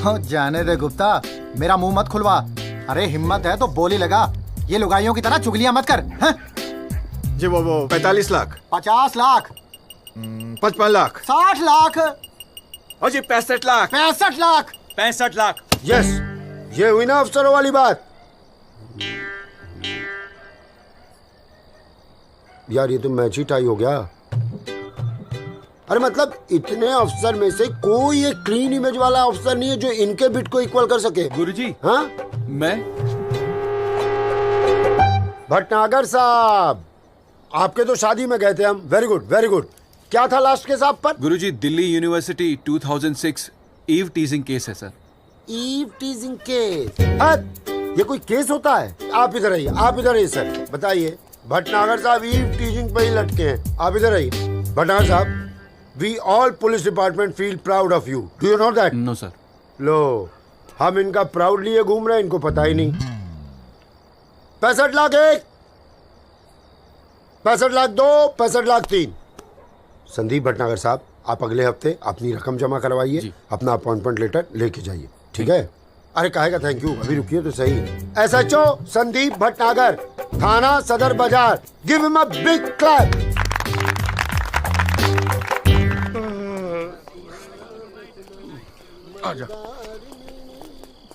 हो जाने दे गुप्ता, मेरा मुंह मत खुलवा। अरे हिम्मत है तो बोली लगा, ये लुगाइयों की तरह चुगलियां मत कर। जी वो 45 लाख 50 लाख 55 लाख 60 लाख और जी 65 लाख 65 लाख 65 लाख। यस, ये हुई ना अफसरों वाली बात। यार ये तो मैच ही टाई हो गया। अरे मतलब इतने अफसर में से कोई एक क्लीन इमेज वाला अफसर नहीं है जो इनके बिट को इक्वल कर सके। गुरुजी, हाँ? मैं भटनागर साहब, आपके तो शादी में गए थे हम। Very good, very good. क्या था लास्ट केस आप पर? Guruji, Delhi university 2006 eve teasing case है सर। Eve teasing case? ये कोई केस होता है? आप इधर आइए, आप इधर आइए सर, बताइए। भटनागर साहब ईव टीजिंग पे ही लटके हैं। आप इधर आइए। भटनागर साहब, we all police department feel proud of you. Do you know that? No sir. लो, हम इनका प्राउड लिए घूम रहे हैं, इनको पता ही नहीं। 65 लाख 1, 65 लाख 2, 65 लाख 3। संदीप भटनागर साहब, आप अगले हफ्ते अपनी रकम जमा करवाइए, अपना अपॉइंटमेंट लेटर लेके जाइए, ठीक है? अरे काहे का थैंक यू, अभी रुकिए तो सही। एसएचओ संदीप भटनागर, थाना सदर बाजार, give him a big clap. आजा।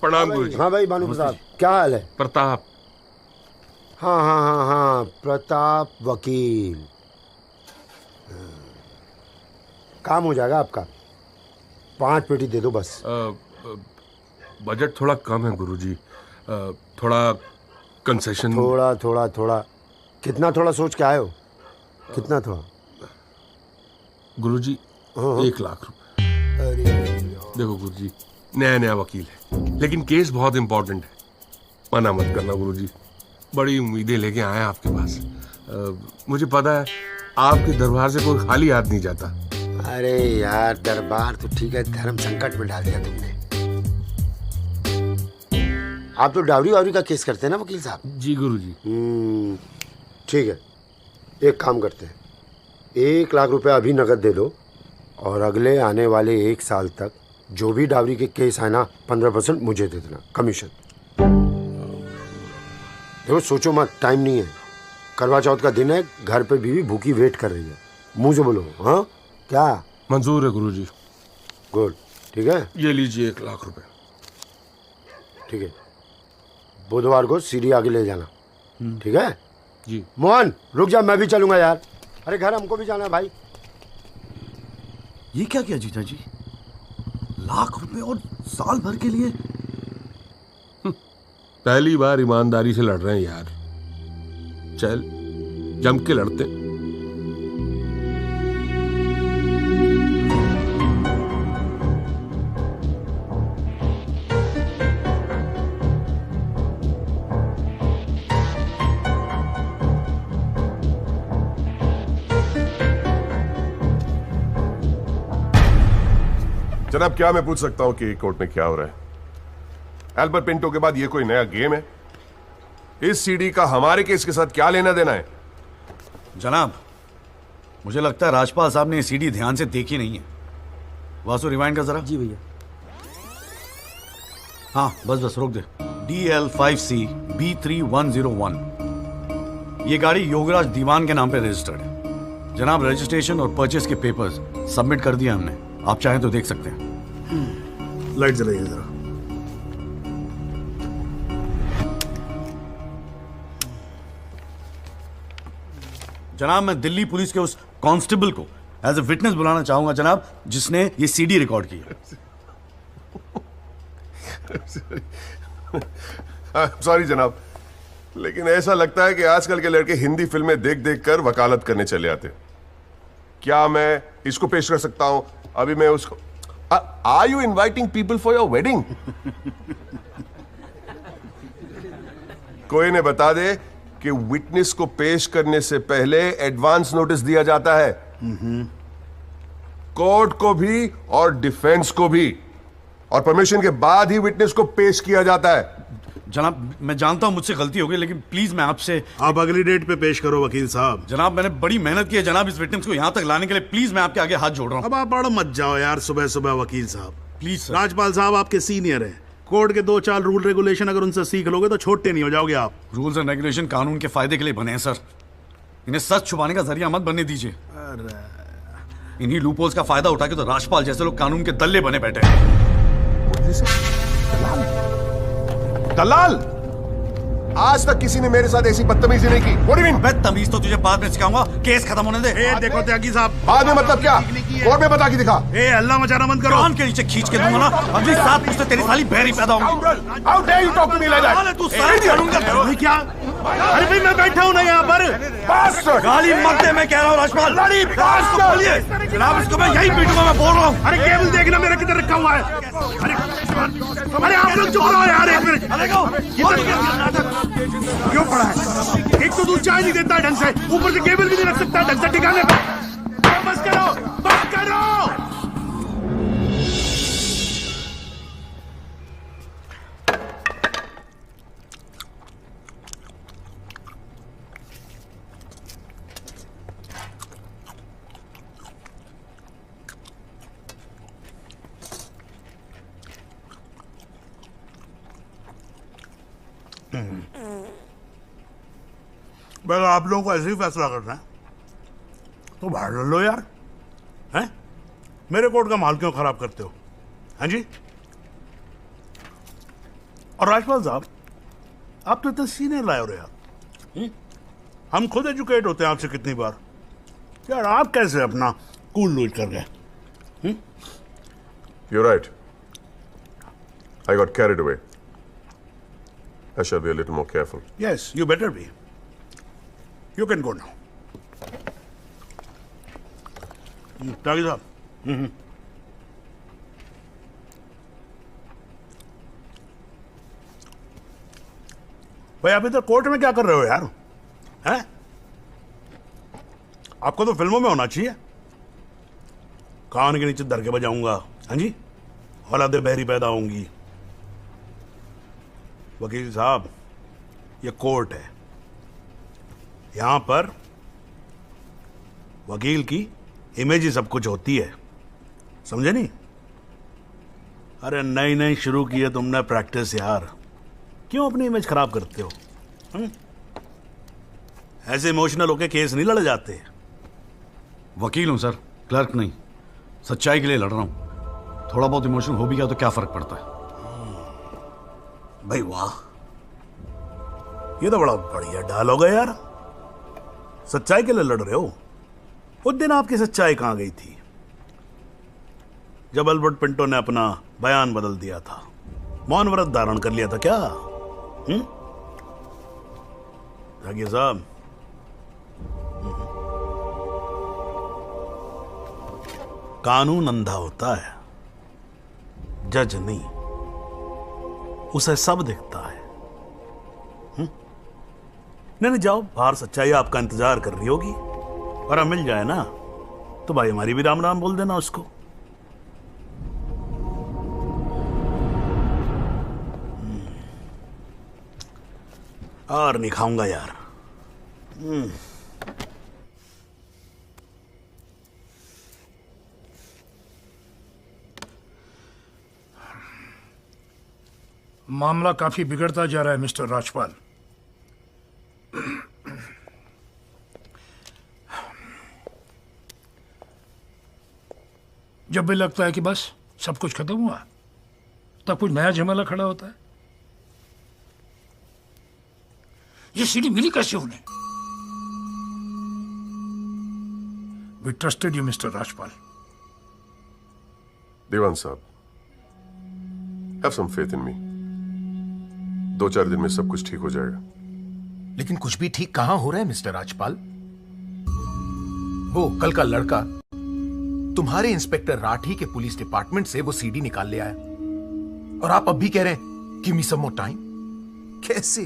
प्रणाम गुरुजी। हाँ भाई भानु प्रताप, क्या हाल है? प्रताप। हाँ हाँ हाँ हाँ, प्रताप वकील। काम हो जाएगा आपका। 5 पेटी दे दो बस। बजट थोड़ा कम है गुरुजी, थोड़ा कंसेशन। थोड़ा थोड़ा थोड़ा कितना थोड़ा सोच के आए हो? कितना थोड़ा? गुरुजी 1 लाख रुपए। अरे देखो गुरुजी, नया नया वकील है, लेकिन केस बहुत इंपॉर्टेंट है। मना मत करना गुरुजी, बड़ी उम्मीदें लेके आए हैं आपके पास। मुझे पता है आपके दरबार से कोई खाली हाथ नहीं जाता। अरे यार, दरबार तो ठीक है, धर्म संकट में डाल दिया तुमने। आप तो डावरी वावरी का केस करते हैं ना वकील साहब? जी गुरुजी। ठीक है, एक काम करते हैं, 1 लाख रुपए अभी नगद दे दो, और अगले आने वाले 1 साल तक जो भी डावरी के केस है ना, 15% मुझे दे देना कमीशन। देखो सोचो मत, टाइम नहीं है। करवा चौथ का दिन है, घर पे बीवी भूखी वेट कर रही है। मुंह से बोलो। हाँ क्या? मंजूर है गुरुजी। गुड, ठीक है। ये लीजिए 1 लाख रुपए। ठीक है, बुधवार को सीढ़ी आगे ले जाना, ठीक है जी। मोहन रुक जा, मैं भी चलूंगा यार। अरे घर हमको भी जाना है भाई। ये क्या किया जीजा जी? लाख रुपए और साल भर के लिए? पहली बार ईमानदारी से लड़ रहे हैं यार। चल जम के लड़ते। जनाब, क्या मैं पूछ सकता हूं कि कोर्ट में क्या हो रहा है? एल्बर्ट पिंटो के बाद ये कोई नया गेम है? इस सीडी का हमारे केस के साथ क्या लेना देना है? जनाब, मुझे लगता है राजपाल साहब ने ये सीडी ध्यान से देखी नहीं है। वासु रिवाइंड कर जरा। जी भैया। हाँ बस रोक दे। DL5C B3101, ये गाड़ी योगराज दीवान के नाम पे रजिस्टर्ड है। जनाब, रजिस्ट्रेशन और परचेस के पेपर्स सबमिट कर दिए हमने, आप चाहें तो देख सकते हैं। लाइट जलाइए जरा। जनाब, मैं दिल्ली पुलिस के उस कांस्टेबल को एज ए विटनेस बुलाना चाहूंगा जनाब, जिसने ये सीडी रिकॉर्ड की है। सॉरी जनाब, लेकिन ऐसा लगता है कि आजकल के लड़के हिंदी फिल्में देख देख कर वकालत करने चले आते। क्या मैं इसको पेश कर सकता हूं? अभी मैं उसको are you inviting people for your wedding? कोई ने बता दे कि विटनेस को पेश करने से पहले एडवांस नोटिस दिया जाता है, कोर्ट को भी और डिफेंस को भी, और परमिशन के बाद ही विटनेस को पेश किया जाता है। जनाब, मैं जानता हूं मुझसे गलती हो गई, लेकिन प्लीज मैं आपसे। आप अगली डेट पे पेश करो वकील साहब। जनाब, मैंने बड़ी मेहनत की है जनाब इस विटनेस को यहां तक लाने के लिए, प्लीज मैं आपके आगे हाथ जोड़ रहा हूं। अब आप बड़ा मत जाओ यार सुबह सुबह वकील साहब। प्लीज। राजपाल साहब आपके सीनियर हैं, कोर्ट के 2-4 रूल रेगुलेशन अगर उनसे सीख लोगे तो छोटे नहीं हो जाओगे आप। रूल्स एंड रेगुलेशन कानून के फायदे के लिए बने हैं सर, इन्हें सच छुपाने का जरिया मत बनने दीजिए। इन्हीं लूपहोल्स का फायदा उठा के तो राजपाल जैसे लोग कानून के दल्ले बने बैठे हैं। दलाल, आज तक किसी ने मेरे साथ ऐसी बदतमीजी नहीं की। What do you mean? बदतमीज तो तुझे बाद में सिखाऊंगा, केस खत्म होने दे। देखो त्यागी साहब, बाद में मतलब क्या? कोर्ट में बता के दिखा। हल्ला मचाना बंद करो। कान के नीचे खींच के दूंगा ना, अगली 7 पुश्ते तेरी साली बहरी पैदा होंगी। How dare you talk to me like that? तू साले कानून का भाई क्या? अरे भाई मैं बैठा हूं ना यहाँ पर। Bastard! गाली मत दे, मैं कह रहा हूँ राजपाल। बोलिए जनाब, इसको मैं यही पीटूंगा, मैं बोल रहा हूँ। अरे केबल देखना मेरा किधर रखा हुआ है। अरे आप लोग चुप रहो यार एक मिनट। क्यों पड़ा है? एक तो तू चाय नहीं देता ढंग से, ऊपर से केबल भी नहीं रख सकता ढंग से ठिकाने पर। बस करो, बस करो। अगर आप लोगों को ऐसे ही फैसला करना है तो बाहर लड़ लो यार, हैं? मेरे कोर्ट का माल क्यों खराब करते हो? हाँ जी। और राजपाल साहब, आप तो इतने सीनियर लाए हो यार। हम खुद एजुकेट होते हैं आपसे कितनी बार यार, आप कैसे अपना कूल लूज कर गए? You're right. I got carried away. I shall be a little more careful. Yes, you better be. You can go now. त्यागी साहब। भाई आप इधर कोर्ट में क्या कर रहे हो यार? हैं? आपको तो फिल्मों में होना चाहिए। कान के नीचे धर के बजाऊंगा, हाँ जी, औलादे बहरी पैदा होंगी। वकील साहब, ये कोर्ट है, यहां पर वकील की इमेज ही सब कुछ होती है, समझे नहीं? अरे नई नई शुरू की है तुमने प्रैक्टिस यार, क्यों अपनी इमेज खराब करते हो? ऐसे इमोशनल होके केस नहीं लड़े जाते। वकील हूं सर, क्लर्क नहीं। सच्चाई के लिए लड़ रहा हूं, थोड़ा बहुत इमोशन हो भी गया तो क्या फर्क पड़ता है? भाई वाह, ये तो बड़ा बढ़िया डायलॉग है यार। सच्चाई के लिए लड़ रहे हो? उस दिन आपकी सच्चाई कहां गई थी जब अल्बर्ट पिंटो ने अपना बयान बदल दिया था, मौन व्रत धारण कर लिया था क्या? त्यागी साहब, कानून अंधा होता है, जज नहीं, उसे सब दिखता है। नहीं जाओ बाहर, सच्चाई आपका इंतजार कर रही होगी, और अब मिल जाए ना तो भाई हमारी भी राम राम बोल देना उसको। और नहीं खाऊंगा यार। मामला काफी बिगड़ता जा रहा है मिस्टर राजपाल। जब भी लगता है कि बस सब कुछ खत्म हुआ, तब कुछ नया झमेला खड़ा होता है। ये सीढ़ी मिली कैसे उन्हें? We trusted you mister Rajpal. Dewan sahab, have some faith in मी। 2-4 दिन में सब कुछ ठीक हो जाएगा। लेकिन कुछ भी ठीक कहां हो रहा है मिस्टर राजपाल? वो कल का लड़का तुम्हारे इंस्पेक्टर राठी के पुलिस डिपार्टमेंट से वो सीडी निकाल ले आया, और आप अब भी कह रहे हैं गिव मी सम मोर टाइम। कैसे?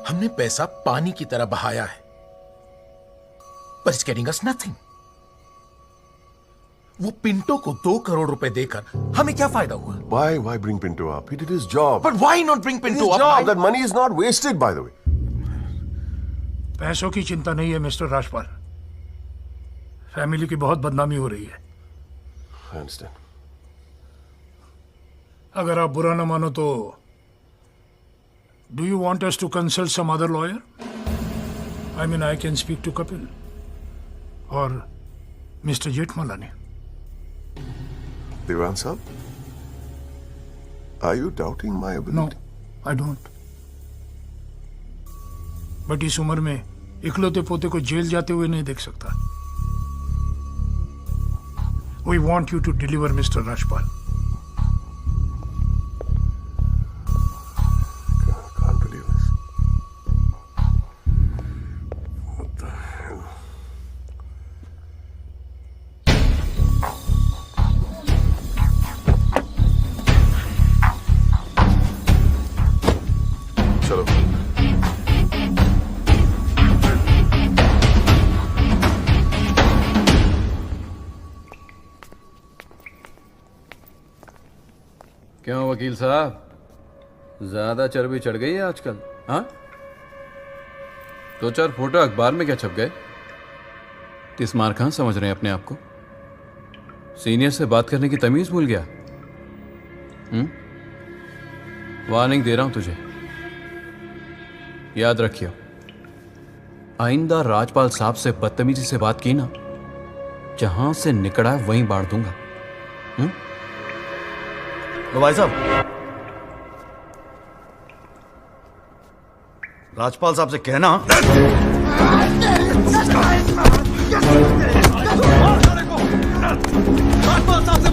हमने पैसा पानी की तरह बहाया है, पर इट्स गेटिंग अस नथिंग। वो पिंटो को 2 करोड़ रुपए देकर हमें क्या फायदा हुआ? Why bring Pinto up? He did his job. But why not bring Pinto His up? job. That money is not wasted, by the way. पैसों की चिंता नहीं है मिस्टर राजपाल। फैमिली की बहुत बदनामी हो रही है। I understand. अगर आप बुरा ना मानो तो do you want us to consult some other lawyer? I mean I can speak to Kapil और mister Jethmalani. Devan sahab, are you doubting my ability? No, I don't. But इस उम्र में इकलौते पोते को जेल जाते हुए नहीं देख सकता। We want you to deliver, Mr. Rajpal. Can't believe this. What the hell? चलो। क्यों वकील साहब, ज्यादा चर्बी चढ़ गई है आजकल? हाँ, 2-4 फोटो अखबार में क्या छप गए? तिस्मार खान समझ रहे हैं अपने आप को? सीनियर से बात करने की तमीज भूल गया? वार्निंग दे रहा हूं तुझे, याद रखियो, आइंदा राजपाल साहब से बदतमीजी से बात की ना, जहां से निकला वहीं बांट दूंगा। तो भाई साहब, राजपाल साहब से कहना राजपाल साहब से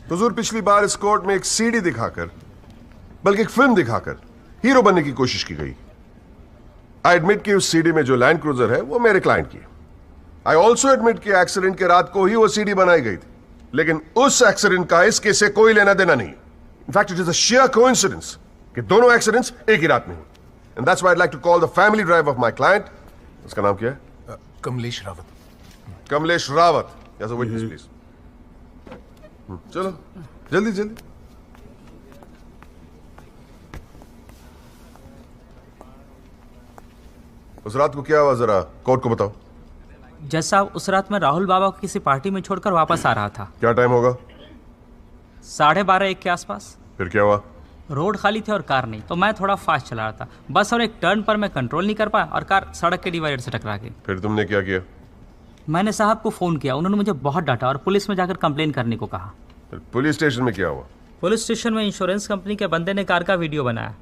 हुजूर, पिछली बार इस कोर्ट में एक सीडी दिखाकर, बल्कि एक फिल्म दिखाकर हीरो बनने की कोशिश की गई। आई एडमिट कि उस सीडी में जो लैंड क्रूजर है वो मेरे क्लाइंट की। आई ऑल्सो एडमिट कि एक्सीडेंट के रात को ही वो सीडी बनाई गई थी, लेकिन उस एक्सीडेंट का इस केस से कोई लेना देना नहीं। In fact it is a share coincidence कि दोनों एक्सीडेंट्स एक ही रात में हुए। And that's why I'd like to call the family drive of my client. उसका नाम क्या है? Kamlesh Rawat. Kamlesh Rawat, as a witness please. चलो जल्दी जल्दी। उस रात को क्या हुआ, जरा कोर्ट को बताओ। जज साहब, उस रात मैं राहुल बाबा को किसी पार्टी में छोड़कर वापस आ रहा था। क्या टाइम होगा? 12:30-1 के आसपास। फिर क्या हुआ? रोड खाली थी और कार नहीं, तो मैं थोड़ा फास्ट चला रहा था बस, और एक टर्न पर मैं कंट्रोल नहीं कर पाया और कार सड़क के डिवाइडर से टकरा गई। फिर तुमने क्या किया? मैंने साहब को फ़ोन किया, उन्होंने मुझे बहुत डांटा और पुलिस में जाकर कंप्लेन करने को कहा। फिर पुलिस स्टेशन में क्या हुआ? पुलिस स्टेशन में इंश्योरेंस कंपनी के बंदे ने कार का वीडियो बनाया।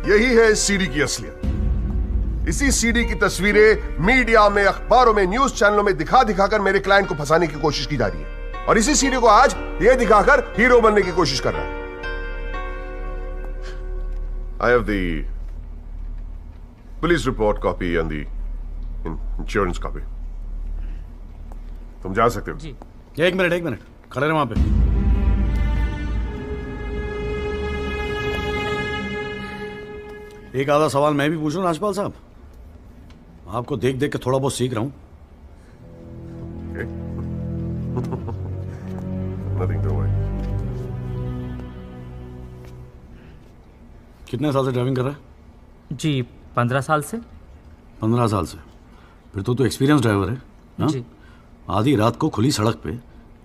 यही है इस सीडी की असलियत। इसी सीडी की तस्वीरें मीडिया में, अखबारों में, न्यूज चैनलों में दिखा दिखाकर मेरे क्लाइंट को फंसाने की कोशिश की जा रही है, और इसी सीडी को आज ये दिखाकर हीरो बनने की कोशिश कर रहा है। I have the police report copy and the insurance copy. तुम जा सकते हो। जी। एक मिनट खड़े रहे वहां पे। एक आधा सवाल मैं भी पूछूं राजपाल साहब? आपको देख देख के थोड़ा बहुत सीख रहा हूं। Nothing to worry. कितने साल से ड्राइविंग कर रहा है? जी 15 साल से। 15 साल से? फिर तो एक्सपीरियंस ड्राइवर है ना? जी। आधी रात को खुली सड़क पे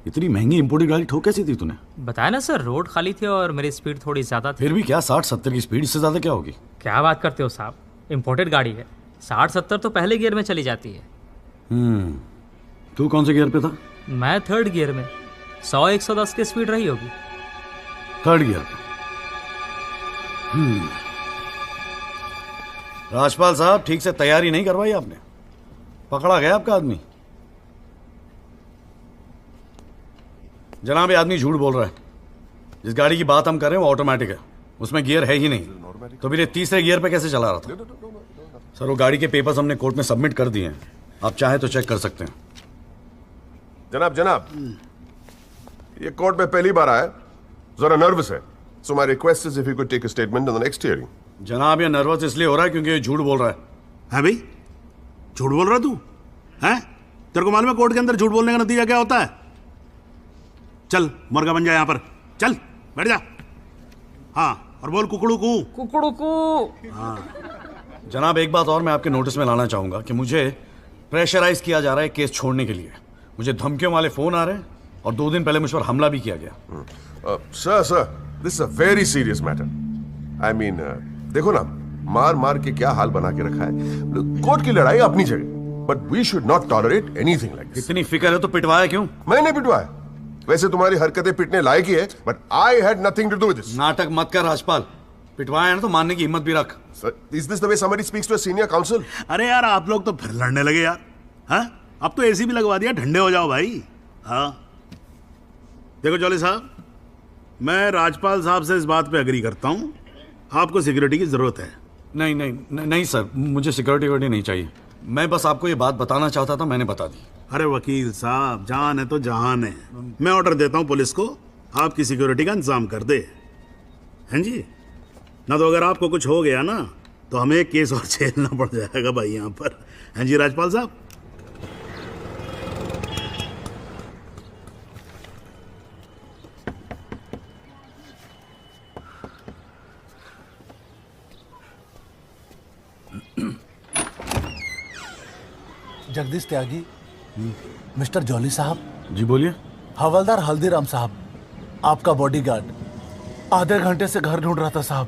इतनी महंगी इंपोर्टेड गाड़ी ठोक कैसी थी तूने? बताया ना सर, रोड खाली थी और मेरी स्पीड थोड़ी ज्यादा थी। फिर भी क्या 60-70 की स्पीड, इससे ज्यादा क्या होगी? क्या बात करते हो साहब, इंपोर्टेड गाड़ी है, 60-70 तो पहले गियर में चली जाती है। तू कौन से गियर पे था? मैं थर्ड गियर में, 100-110 की स्पीड रही होगी। थर्ड गियर पे? राजपाल साहब, ठीक से तैयारी नहीं करवाई आपने, पकड़ा गया आपका आदमी। जनाब, ये आदमी झूठ बोल रहा है। जिस गाड़ी की बात हम कर रहे हैं वो ऑटोमेटिक है, उसमें गियर है ही नहीं, तो फिर ये तीसरे गियर पे कैसे चला रहा था? सर, वो गाड़ी के पेपर्स हमने कोर्ट में सबमिट कर दिए हैं, आप चाहे तो चेक कर सकते हैं। जनाब, ये कोर्ट में पहली बार आया, जरा नर्वस है, so my request is if you could take a statement in the next hearing. जनाब, ये नर्वस इसलिए हो रहा है क्योंकि ये झूठ बोल रहा है। है भाई, झूठ बोल रहा तू? हैं? तेरे को मालूम है कोर्ट के अंदर झूठ बोलने का नतीजा क्या होता है? चल मुर्गा बन जा यहाँ पर, चल बैठ जा। हाँ, और बोल कुकड़ू कू। कुकड़ू कू। हाँ। जनाब, एक बात और मैं आपके नोटिस में लाना चाहूंगा कि मुझे प्रेशराइज किया जा रहा है केस छोड़ने के लिए। मुझे धमकियों वाले फोन आ रहे हैं और 2 दिन पहले मुझ पर हमला भी किया गया। Sir, this is a very serious matter. I mean, देखो ना, मार मार के क्या हाल बना के रखा है। कोर्ट की लड़ाई अपनी जगह, but we should not tolerate anything like this. इतनी फिक्र है तो पिटवाया क्यों? मैंने पिटवाया? वैसे तुम्हारी हरकतें पिटने लायक ही है, but I had nothing to do with this. नाटक मत कर राजपाल, पिटवाया ना तो मानने की हिम्मत भी रख। Is this the way somebody speaks to a senior counsel? अरे यार, आप लोग तो फिर लड़ने लगे यार। हाँ, अब तो एसी भी लगवा दिया, ठंडे हो जाओ भाई। हाँ देखो जॉली साहब, मैं राजपाल साहब से इस बात पे अग्री करता हूँ, आपको सिक्योरिटी की जरूरत है। नहीं सर, मुझे सिक्योरिटी नहीं चाहिए। मैं बस आपको ये बात बताना चाहता था, मैंने बता दी। अरे वकील साहब, जान है तो जहान है। मैं ऑर्डर देता हूँ पुलिस को, आपकी सिक्योरिटी का इंतजाम कर दे। हैं जी? ना तो अगर आपको कुछ हो गया ना तो हमें एक केस और झेलना पड़ जाएगा भाई यहाँ पर। हैं जी राजपाल साहब? जगदीश त्यागी, मिस्टर जॉली साहब। जी बोलिए। हवलदार हल्दीराम साहब, आपका बॉडीगार्ड आधे घंटे से घर ढूंढ रहा था साहब।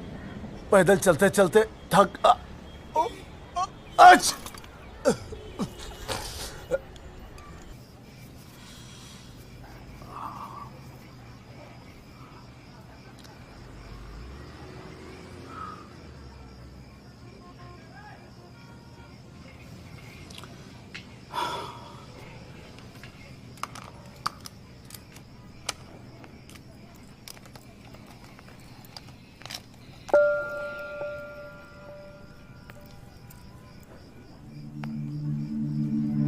पैदल चलते चलते थक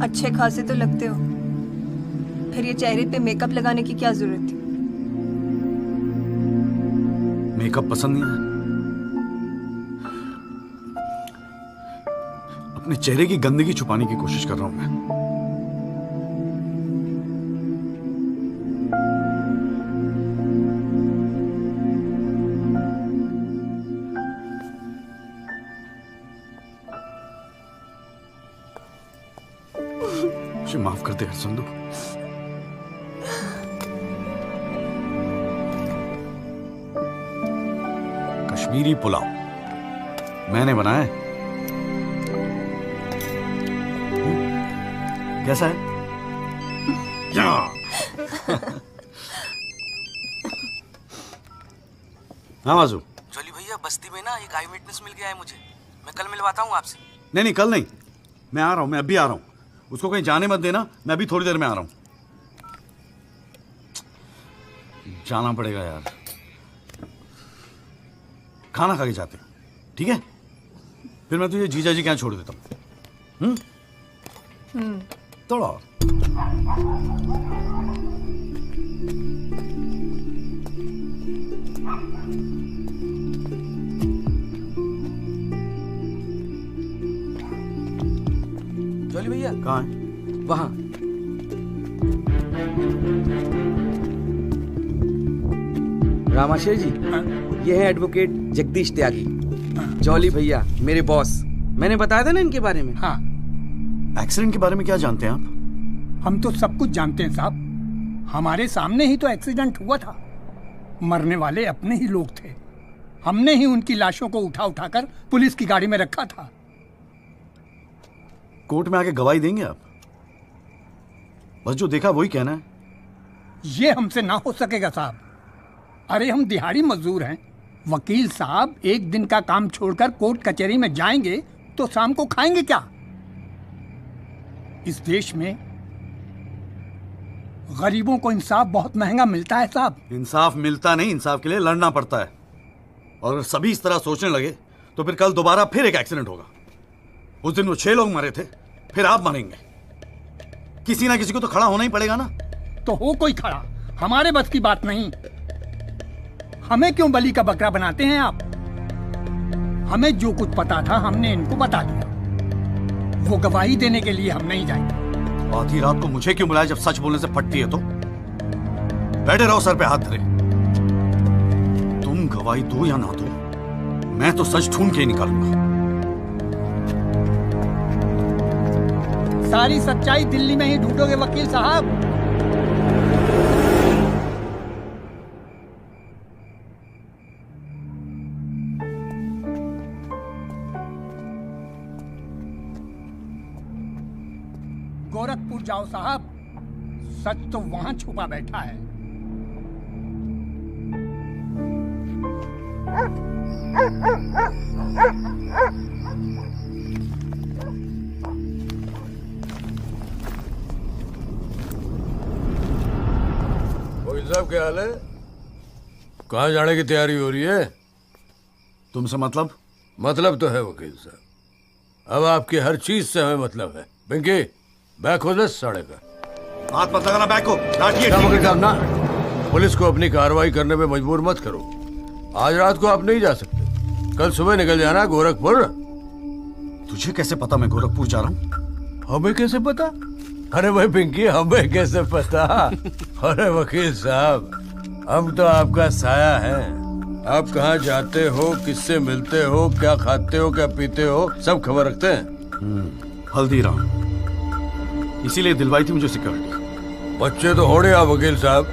अच्छे खासे तो लगते हो, फिर ये चेहरे पे मेकअप लगाने की क्या जरूरत थी? मेकअप पसंद नहीं है? अपने चेहरे की गंदगी छुपाने की कोशिश कर रहा हूं मैं। मुझे माफ कर दे हरसंदू। कश्मीरी पुलाव मैंने बनाया है। कैसा है? हाँ माजू। जोली भैया बस्ती में ना एक आई विटनेस मिल गया है मुझे, मैं कल मिलवाता हूँ आपसे। नहीं कल नहीं, मैं आ रहा हूँ, मैं अभी आ रहा हूँ। उसको कहीं जाने मत देना, मैं अभी थोड़ी देर में आ रहा हूँ। जाना पड़ेगा यार, खाना खा के जाते हैं, ठीक है? फिर मैं तुझे जीजा जी के यहाँ छोड़ देता हूँ। थोड़ा और। जोली भैया कहाँ है? वहां। रामाशय जी, ये है एडवोकेट जगदीश त्यागी। जॉली भैया मेरे बॉस, मैंने बताया था ना इनके बारे में। हाँ। एक्सीडेंट के बारे में क्या जानते हैं आप? हम तो सब कुछ जानते हैं साहब, हमारे सामने ही तो एक्सीडेंट हुआ था। मरने वाले अपने ही लोग थे, हमने ही उनकी लाशों को उठा उठाकर पुलिस की गाड़ी में रखा था। कोर्ट में आके गवाही देंगे आप? बस जो देखा वही कहना है। ये हमसे ना हो सकेगा साहब। अरे हम दिहाड़ी मजदूर हैं, वकील साहब एक दिन का काम छोड़कर कोर्ट कचहरी में जाएंगे तो शाम को खाएंगे क्या? इस देश में गरीबों को इंसाफ बहुत महंगा मिलता है साहब। इंसाफ मिलता नहीं, इंसाफ के लिए लड़ना पड़ता है। और अगर सभी इस तरह सोचने लगे तो फिर कल दोबारा फिर एक एक्सीडेंट होगा। उस दिन वो 6 लोग मरे थे, फिर आप मरेंगे। किसी ना किसी को तो खड़ा होना ही पड़ेगा ना। तो हो कोई खड़ा, हमारे बस की बात नहीं। हमें क्यों बलि का बकरा बनाते हैं आप? हमें जो कुछ पता था हमने इनको बता दिया। वो गवाही देने के लिए हम नहीं जाएंगे। आधी रात को मुझे क्यों बुलाया जब सच बोलने से फटती है तो? बैठे रहो सर पे हाथ धरे। तुम गवाही दो या ना दो, मैं तो सच ढूंढ के ही निकालूंगा। सारी सच्चाई दिल्ली में ही ढूंढोगे वकील साहब। गोरखपुर जाओ साहब, सच तो वहां छुपा बैठा है। वकील साहब क्या हाल है? कहाँ जाने की तैयारी हो रही है? तुमसे मतलब? मतलब तो है वकील साहब, अब आपकी हर चीज से हमें मतलब है। पिंकी बैग खोल साढ़े का। हाथ मत लगाना बैग को। वकील साहब ना, पुलिस को अपनी कार्रवाई करने में मजबूर मत करो। आज रात को आप नहीं जा सकते, कल सुबह निकल जाना गोरखपुर। तुझे कैसे पता मैं गोरखपुर जा रहा हूँ? हमें कैसे पता? अरे भाई पिंकी, हमें कैसे पता? अरे वकील साहब, हम तो आपका साया है। आप कहाँ जाते हो, किससे मिलते हो, क्या खाते हो, क्या पीते हो, सब खबर रखते हैं। हल्दीराम, इसीलिए दिलवाई थी मुझे सिक्योरिटी। बच्चे तो होड़े आप वकील साहब,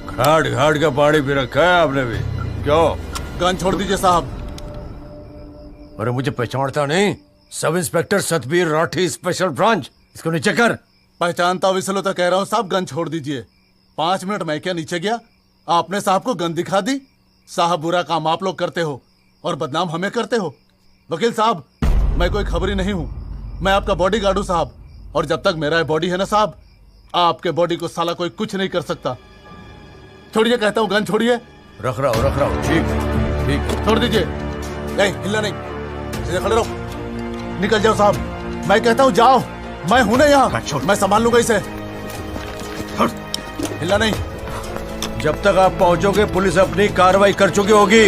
घाट घाट का पानी पी रखा है आपने भी। क्यों? गन छोड़ दीजिए साहब। अरे मुझे पहचानता नहीं? Sub inspector Satbir Rathi, special branch. इसको नीचे कर। पहचानता हूँ इसलिए तो कह रहा हूँ साहब, गन छोड़ दीजिए। 5 मिनट मैं क्या नीचे गया, आपने साहब को गन दिखा दी। साहब बुरा काम आप लोग करते हो और बदनाम हमें करते हो। वकील साहब, मैं कोई खबरी नहीं हूँ, मैं आपका बॉडीगार्ड हूँ साहब। और जब तक मेरा बॉडी है ना साहब, आपके बॉडी को साला कोई कुछ नहीं कर सकता। छोड़िए कहता हूँ, गन छोड़िए। रख रहा हूँ। ठीक ठीक, छोड़ दीजिए। नहीं हिलना नहीं, सीधे खड़े रहो। निकल जाओ साहब, मैं कहता हूँ जाओ। मैं हूं ना यहाँ, मैं संभाल लूंगा इसे। हिलना नहीं। जब तक आप पहुंचोगे पुलिस अपनी कार्रवाई कर चुकी होगी।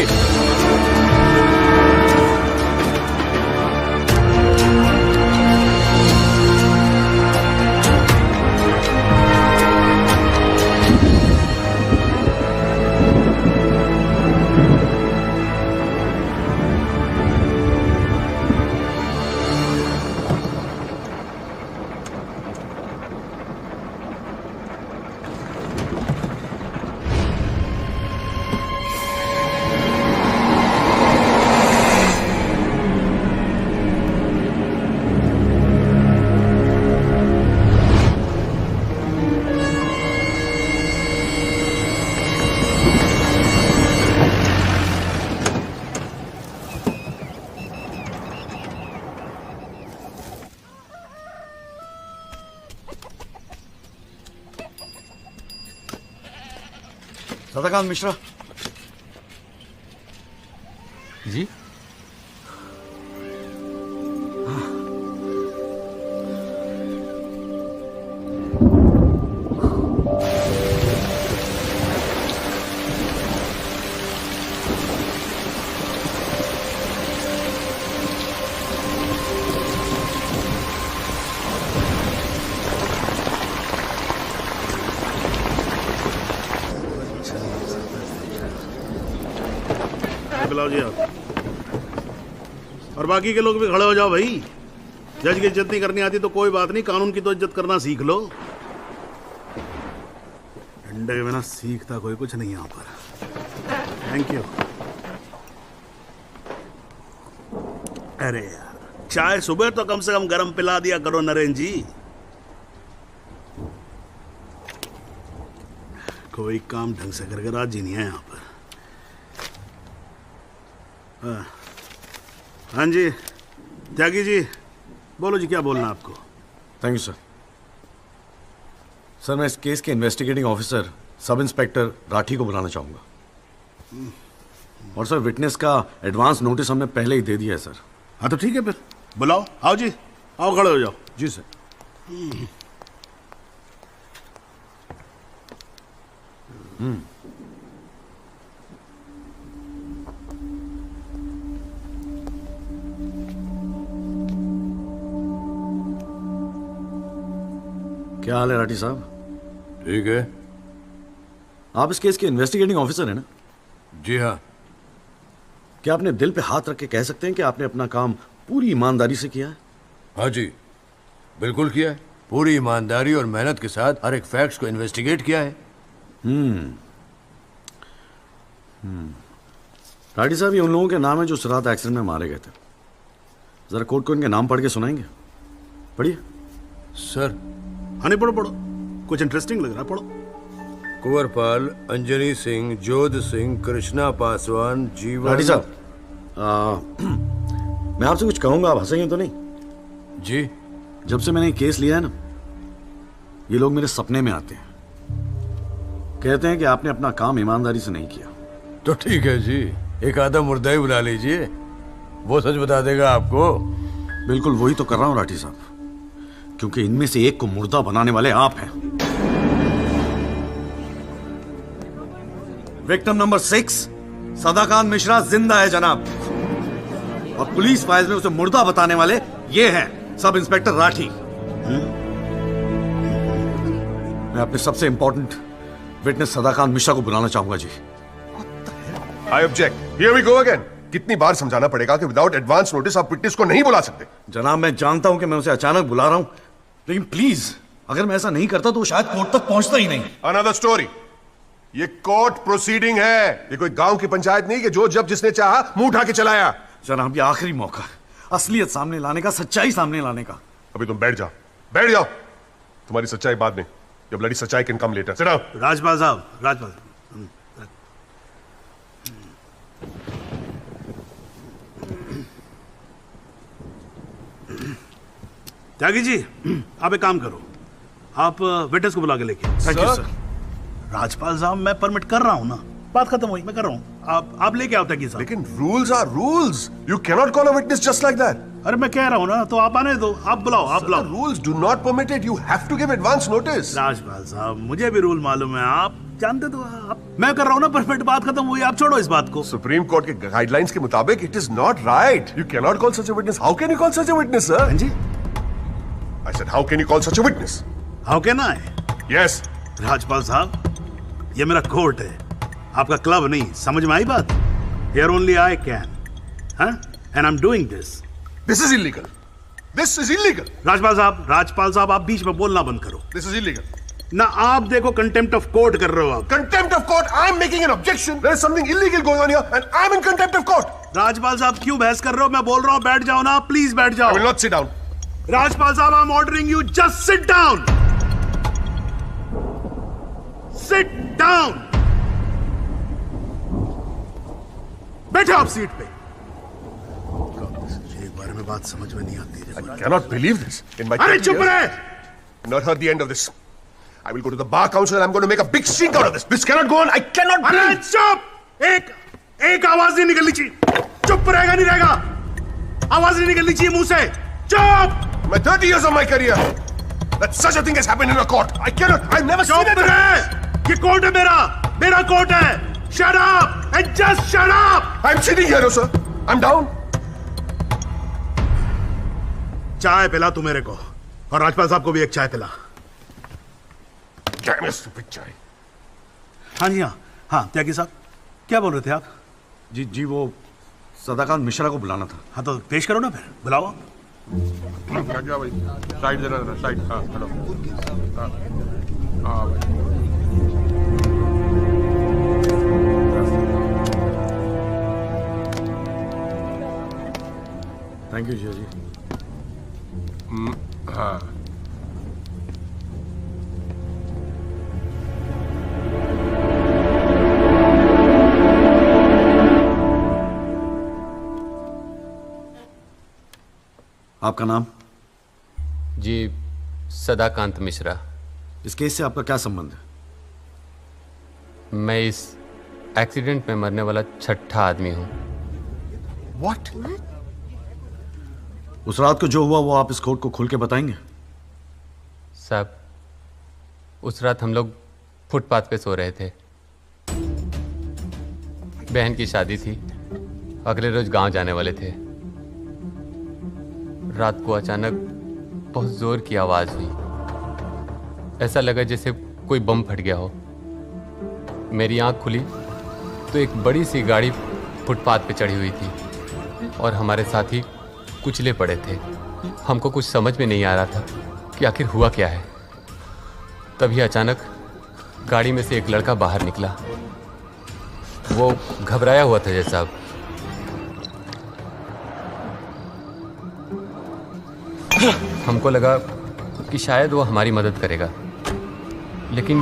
सदाकांत मिश्रा जी। बुलाओ जी आप, और बाकी के लोग भी खड़े हो जाओ भाई। जज की इज्जत नहीं करनी आती तो कोई बात नहीं, कानून की तो इज्जत करना सीख लो। डंडे के बिना सीखता कोई कुछ नहीं यहाँ पर। Thank you. अरे यार, चाय सुबह तो कम से कम गर्म पिला दिया करो नरेंद्र जी। कोई काम ढंग से करके राजी नहीं है यहाँ पर। हाँ जी त्यागी जी, बोलो जी, क्या बोलना आपको? Thank you sir. सर, मैं इस केस के investigating officer sub inspector Rathi को बुलाना चाहूंगा। और सर, विटनेस का एडवांस नोटिस हमने पहले ही दे दिया है सर। हाँ तो ठीक है, फिर बुलाओ। आओ जी, आओ खड़े हो जाओ। जी सर। क्या हाल है राठी साहब? ठीक है। आप इस केस के इन्वेस्टिगेटिंग ऑफिसर हैं ना? जी हाँ। क्या आपने दिल पे हाथ रख के कह सकते हैं कि आपने अपना काम पूरी ईमानदारी से किया है? हाँ जी, बिल्कुल किया है। पूरी ईमानदारी और मेहनत के साथ हर एक फैक्ट्स को इन्वेस्टिगेट किया है। राठी साहब, ये उन लोगों के नाम है जो उस रात एक्सीडेंट में मारे गए थे। जरा कोर्ट को इनके नाम पढ़ के सुनाएंगे? पढ़िए सर। हाँ नहीं, पढ़ो पढ़ो, कुछ इंटरेस्टिंग लग रहा है, पढ़ो। कुंवरपाल, अंजनी सिंह, जोध सिंह, कृष्णा पासवान, जीवन। राठी साहब, मैं आपसे कुछ कहूंगा, आप हंसेंगे तो नहीं? जी। जब से मैंने ये केस लिया है ना, ये लोग मेरे सपने में आते हैं, कहते हैं कि आपने अपना काम ईमानदारी से नहीं किया। तो ठीक है जी, एक आधा मुर्दा ही बुला लीजिए, वो सच बता देगा आपको। बिल्कुल वही तो कर रहा हूं राठी साहब, क्योंकि इनमें से एक को मुर्दा बनाने वाले आप हैं। विक्टिम नंबर 6 सदाकांत मिश्रा जिंदा है जनाब, और पुलिस फाइल में उसे मुर्दा बताने वाले ये हैं सब इंस्पेक्टर राठी। मैं अपने सबसे इंपॉर्टेंट विटनेस सदाकांत मिश्रा को बुलाना चाहूंगा जी। I object. Here we go again. कितनी बार समझाना पड़ेगा कि विदाउट एडवांस नोटिस आप विटनेस को नहीं बुला सकते? जनाब, मैं जानता हूं कि मैं उसे अचानक बुला रहा हूं, लेकिन प्लीज अगर मैं ऐसा नहीं करता तो वो शायद कोर्ट तक पहुंचता ही नहीं। Another story. ये कोर्ट प्रोसीडिंग है, ये कोई गांव की पंचायत नहीं कि जो जब जिसने चाहा मुंह उठा के चलाया। जनाब, ये आखिरी मौका, असलियत सामने लाने का, सच्चाई सामने लाने का। अभी तुम बैठ जाओ, बैठ जाओ। तुम्हारी सच्चाई बाद में, जब लड़ी सच्चाई can come later. Sit down. Rajpal साहब, राजपाल साहब। त्यागी जी, आप एक काम करो, आप विटनेस को बुला के लेके। Thank you sir. राजपाल साहब, मैं परमिट कर रहा हूं ना, बात खत्म हुई, मैं कर रहा हूं। आप लेके आओ त्यागी साहब। लेकिन rules are rules, you cannot call a witness just like that. अरे मैं कह रहा हूं ना, तो आप आने दो, आप बुलाओ, आप बुलाओ। Rules do not permit it, you have to give advance notice. Rajpal sahab, मुझे भी रूल मालूम है, आप जानते तो आप। मैं कर रहा हूं ना परमिट, बात खत्म हुई, आप छोड़ो इस बात को। सुप्रीम कोर्ट के गाइडलाइंस के मुताबिक it is not right. You cannot call such a witness. How can you call such a witness, sir? हां जी। I said, how can you call such a witness? How can I? Yes. Rajpal साहब, ये मेरा court है, आपका club नहीं, समझ में आई बात? Here only I can, huh? And I'm doing this. This is illegal. This is illegal. Rajpal साहब, आप बीच में बोलना बंद करो। This is illegal. ना आप देखो कंटेम्प्ट ऑफ कोर्ट कर रहे हो आप। Contempt of court. I'm making an objection. There is something illegal going on here, and I'm in contempt of court. Rajpal साहब, क्यों बहस कर रहे हो? मैं बोल रहा हूँ, बैठ जाओ ना, प्लीज बैठ जाओ। I will not sit down. Rajpal साहब, I'm ordering you, just sit down. Sit down. बैठे आप सीट पे। एक बार में बात समझ में नहीं आती। I cannot believe this. In my अरे चुप रहे। Not heard the end of this. I will go to the bar council and I'm going to make a big stink out of this. This cannot go on. I cannot. अरे चुप! एक आवाज नहीं निकलनी चाहिए। चुप रहेगा नहीं रहेगा। आवाज नहीं निकलनी चाहिए मुंह से। चुप! My 30 years of my career, that such a thing has happened in a court. I cannot. I've never seen it. चुप रहे! ये कोर्ट है मेरा कोर्ट है। Shut up and just shut up. I'm sitting here, no, sir. I'm down. चाय पिला तू मेरे को और राजपाल साहब को भी एक चाय पिला। चाय। हाँ जी हाँ त्यागी साहब क्या बोल रहे थे आप? जी वो सदाकांत मिश्रा को बुलाना था। हाँ तो पेश करो ना फिर बुलाओ। क्या भाई साइड देना साइड। हाँ हेलो। हाँ भाई। थैंक यू जिया जी। हाँ आपका नाम? जी सदाकांत मिश्रा। इस केस से आपका क्या संबंध है? मैं इस एक्सीडेंट में मरने वाला छठा आदमी हूँ। What? उस रात को जो हुआ वो आप इस कोर्ट को खुल के बताएंगे? साहब उस रात हम लोग फुटपाथ पे सो रहे थे। बहन की शादी थी, अगले रोज गांव जाने वाले थे। रात को अचानक बहुत जोर की आवाज हुई। ऐसा लगा जैसे कोई बम फट गया हो। मेरी आंख खुली तो एक बड़ी सी गाड़ी फुटपाथ पे चढ़ी हुई थी और हमारे साथी कुचले पड़े थे। हमको कुछ समझ में नहीं आ रहा था कि आखिर हुआ क्या है। तभी अचानक गाड़ी में से एक लड़का बाहर निकला। वो घबराया हुआ था जैसा। हमको लगा कि शायद वो हमारी मदद करेगा, लेकिन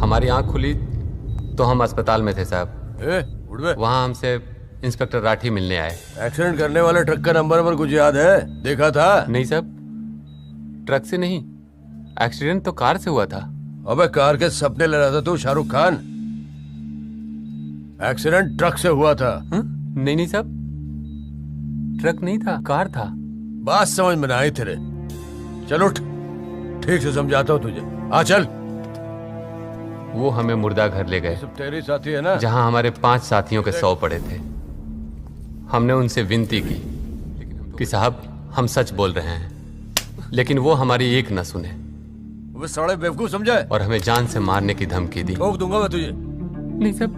हमारी आंख खुली तो हम अस्पताल में थे साहब। वहाँ हमसे इंस्पेक्टर राठी मिलने आए। एक्सीडेंट करने वाले ट्रक का नंबर कुछ याद है? देखा था? नहीं साहब, ट्रक से नहीं, एक्सीडेंट तो कार से हुआ था। अबे कार के सपने ले रहा था तू शाहरुख खान। एक्सीडेंट ट्रक से हुआ था। नहीं साहब, ट्रक नहीं था, कार था। बात समझ में ना आई तेरे। चल उठ, ठीक से समझाता हूँ तुझे। आ चल। वो हमें मुर्दा घर ले गए। सब तेरे साथी है ना? जहां हमारे 5 साथियों के 100 पड़े थे। हमने उनसे विनती की कि साहब हम सच बोल रहे हैं, लेकिन वो हमारी एक न सुने। वो साले बेवकूफ समझा है और हमें जान से मारने की धमकी दी। ठोक दूंगा मैं तुझे। नहीं साहब,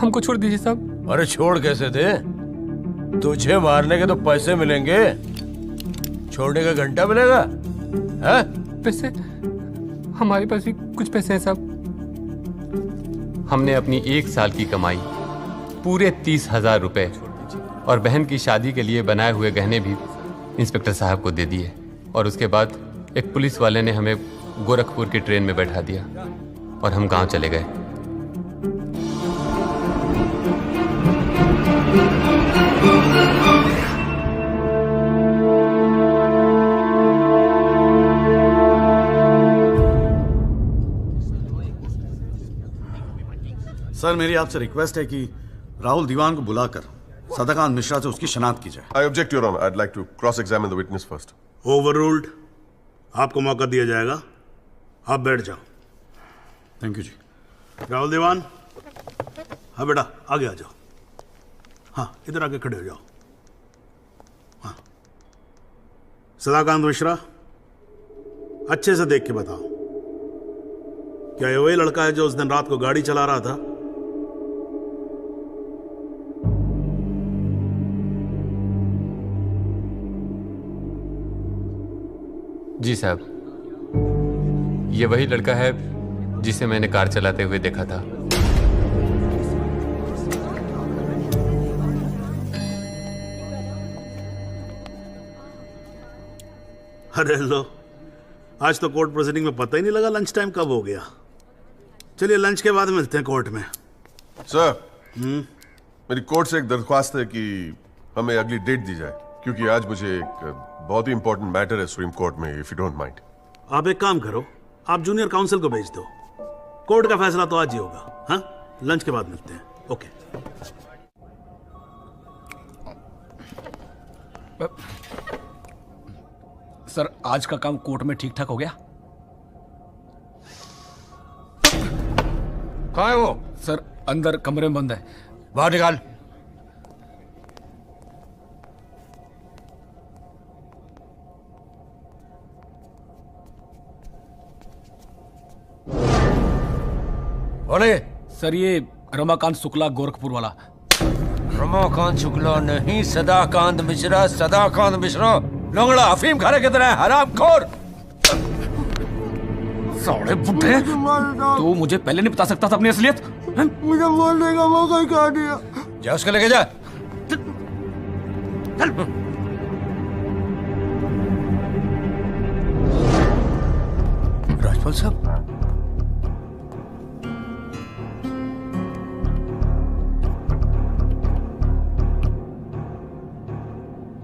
हमको छोड़ दीजिए साहब। अरे छोड़ कैसे दे? तुझे मारने के तो पैसे मिलेंगे, छोड़ने का घंटा मिलेगा। है? पैसे? हमारे पास भी कुछ पैसे हैं साहब। हमने अपनी 1 साल की कमाई पूरे 30,000 रुपए और बहन की शादी के लिए बनाए हुए गहने भी इंस्पेक्टर साहब को दे दिए। और उसके बाद एक पुलिस वाले ने हमें गोरखपुर की ट्रेन में बैठा दिया और हम गांव चले गए। सर मेरी आपसे रिक्वेस्ट है कि राहुल दीवान को बुलाकर सदाकांत मिश्रा से उसकी शनाख्त की जाए। I object, Your Honor. I'd like to cross-examine the witness first. Overruled. आपको मौका दिया जाएगा, आप बैठ जाओ। थैंक यू जी। राहुल दीवान, हाँ बेटा आगे आ जाओ। हाँ इधर आके खड़े हो जाओ। हाँ सदाकांत मिश्रा, अच्छे से देख के बताओ, क्या ये वही लड़का है जो उस दिन रात को गाड़ी चला रहा था? जी साहब, ये वही लड़का है जिसे मैंने कार चलाते हुए देखा था। अरे लो, आज तो कोर्ट प्रोसीडिंग में पता ही नहीं लगा लंच टाइम कब हो गया। चलिए लंच के बाद मिलते हैं कोर्ट में। सर, मेरी कोर्ट से एक दरख्वास्त है कि हमें अगली डेट दी जाए, क्योंकि आज मुझे एक बहुत ही इंपॉर्टेंट मैटर है सुप्रीम कोर्ट में, इफ यू डोंट माइंड। आप एक काम करो, आप जूनियर काउंसिल को भेज दो। कोर्ट का फैसला तो आज ही होगा। हाँ, लंच के बाद मिलते हैं। ओके। सर, आज का काम कोर्ट में ठीक ठाक हो गया? कहाँ है वो? सर, अंदर कमरे में बंद है। बाहर निकाल। बोले। सर, ये रमाकांत शुक्ला, गोरखपुर वाला। रमाकांत शुक्ला नहीं, सदाकांत मिश्रा। सदाकांत मिश्रा लंगड़ा अफीम खाने की तरह हरामखोर। साले बुड्ढे, तो मुझे पहले नहीं बता सकता था अपनी असलियत? मुझे बोलने का मौका ही कहा दिया। जा उसको लेके जा। राजपाल साहब,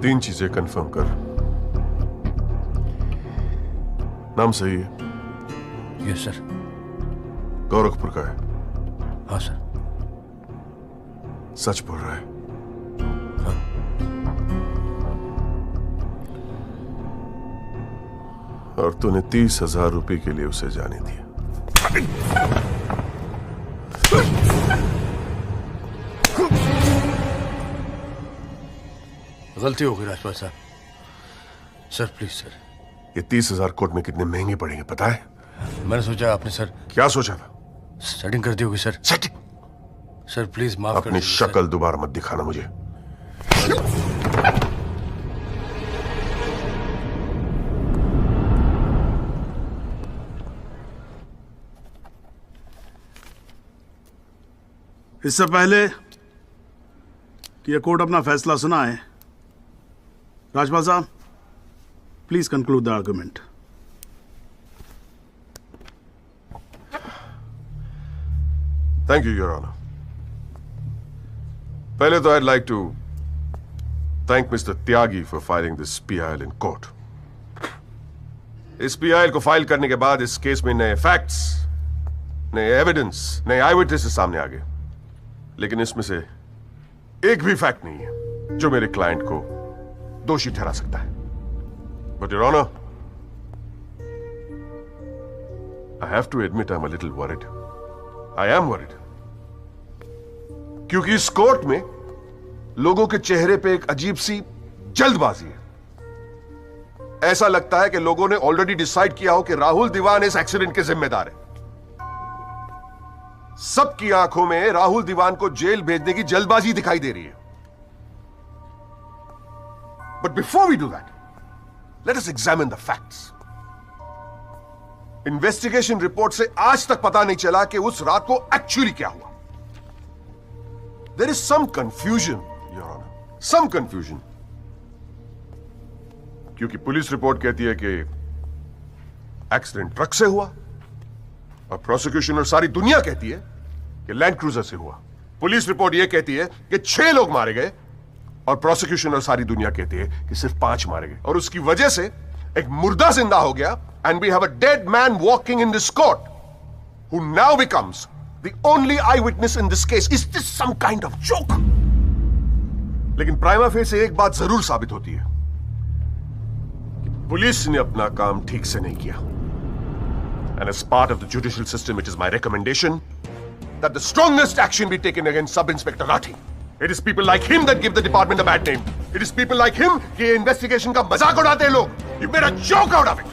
तीन चीजें कंफर्म कर। नाम सही है? Yes sir. गोरखपुर का है? हाँ सर। सच बोल रहा है? हाँ। और तूने 30,000 रुपए के लिए उसे जाने दिया। गलती हो गई राजपाल साहब। Sir please sir. ये 30,000 कोर्ट में कितने महंगे पड़ेंगे पता है? मैंने सोचा आपने सर। क्या सोचा था? सेटिंग कर दी होगी सर। सेटिंग? सर प्लीज माफ कर अपनी शक्ल दोबारा मत दिखाना मुझे। इससे पहले कि यह कोर्ट अपना फैसला सुनाए, Rajpal sahab, please conclude the argument. Thank you your honour. पहले तो I'd like to thank Mr. Tyagi for filing this PIL in court. इस PIL को फाइल करने के बाद इस केस में नए फैक्ट्स, नए एविडेंस, नए आई विटनेसेस सामने आ गए, लेकिन इसमें से एक भी फैक्ट नहीं है जो मेरे क्लाइंट को दोषी ठहरा सकता है। But Your Honor, I have to admit I'm a little worried. I am worried. क्योंकि इस कोर्ट में लोगों के चेहरे पे एक अजीब सी जल्दबाजी है। ऐसा लगता है कि लोगों ने ऑलरेडी डिसाइड किया हो कि राहुल दीवान इस एक्सीडेंट के जिम्मेदार है। सबकी आंखों में राहुल दीवान को जेल भेजने की जल्दबाजी दिखाई दे रही है। But before we do that, let us examine the facts. Investigation report से आज तक पता नहीं चला कि उस रात को एक्चुअली क्या हुआ। There is some confusion, Your Honor. Some confusion. क्योंकि पुलिस रिपोर्ट कहती है कि एक्सीडेंट ट्रक से हुआ और प्रोसिक्यूशन और सारी दुनिया कहती है कि लैंड क्रूजर से हुआ। पुलिस रिपोर्ट यह कहती है कि 6 लोग मारे गए और प्रोसिक्यूशन और सारी दुनिया कहती है कि सिर्फ 5 मारे गए, और उसकी वजह से एक मुर्दा जिंदा हो गया। And we have a dead man walking in this court who now becomes the only eyewitness in this case. Is this some kind of joke? लेकिन प्राइमा फेस से एक बात जरूर साबित होती है कि पुलिस ने अपना काम ठीक से नहीं किया। And as part of the judicial system, it is my recommendation that the strongest action be taken against Sub-Inspector Rathi. It is people like him that give the department a bad name. It is people like him कि investigation का मजाक उड़ाते हैं लोग. You made a joke out of it.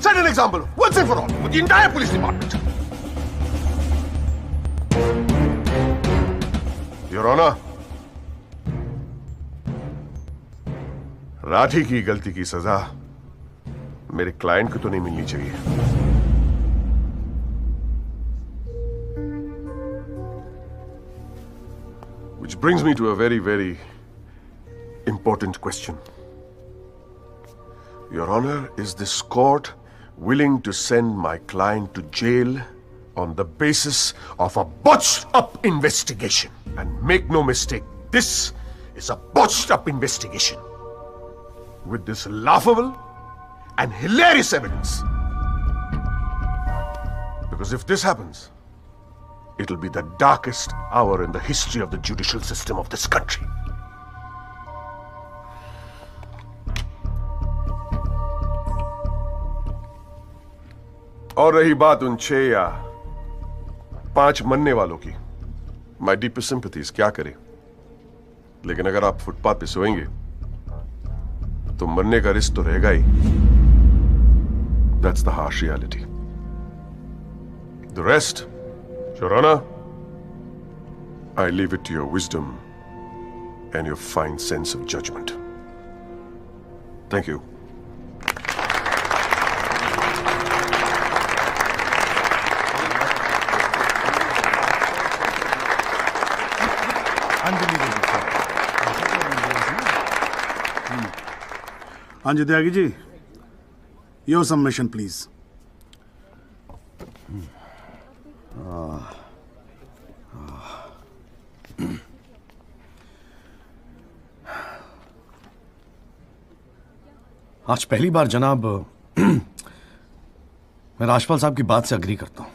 Set an example once and for all with the entire police department. Your Honor, Rathi की गलती की सजा मेरे क्लाइंट को तो नहीं मिलनी चाहिए। Which brings me to a very, very important question. Your Honor, is this court willing to send my client to jail on the basis of a botched up investigation? And make no mistake, this is a botched up investigation. with this laughable and hilarious evidence. Because if this happens, it'll be the darkest hour in the history of the judicial system of this country. और रही बात उन 6 या 5 मरने वालों की, माई deepest sympathies, क्या करें, लेकिन अगर आप फुटपाथ पे सोएंगे तो मरने का रिस्क तो रहेगा ही. That's the harsh reality. The rest, Your Honor, I leave it to your wisdom and your fine sense of judgment. Thank you. हाँ जी Tyagi ji, your submission please. आज पहली बार जनाब मैं राजपाल साहब की बात से अग्री करता हूं.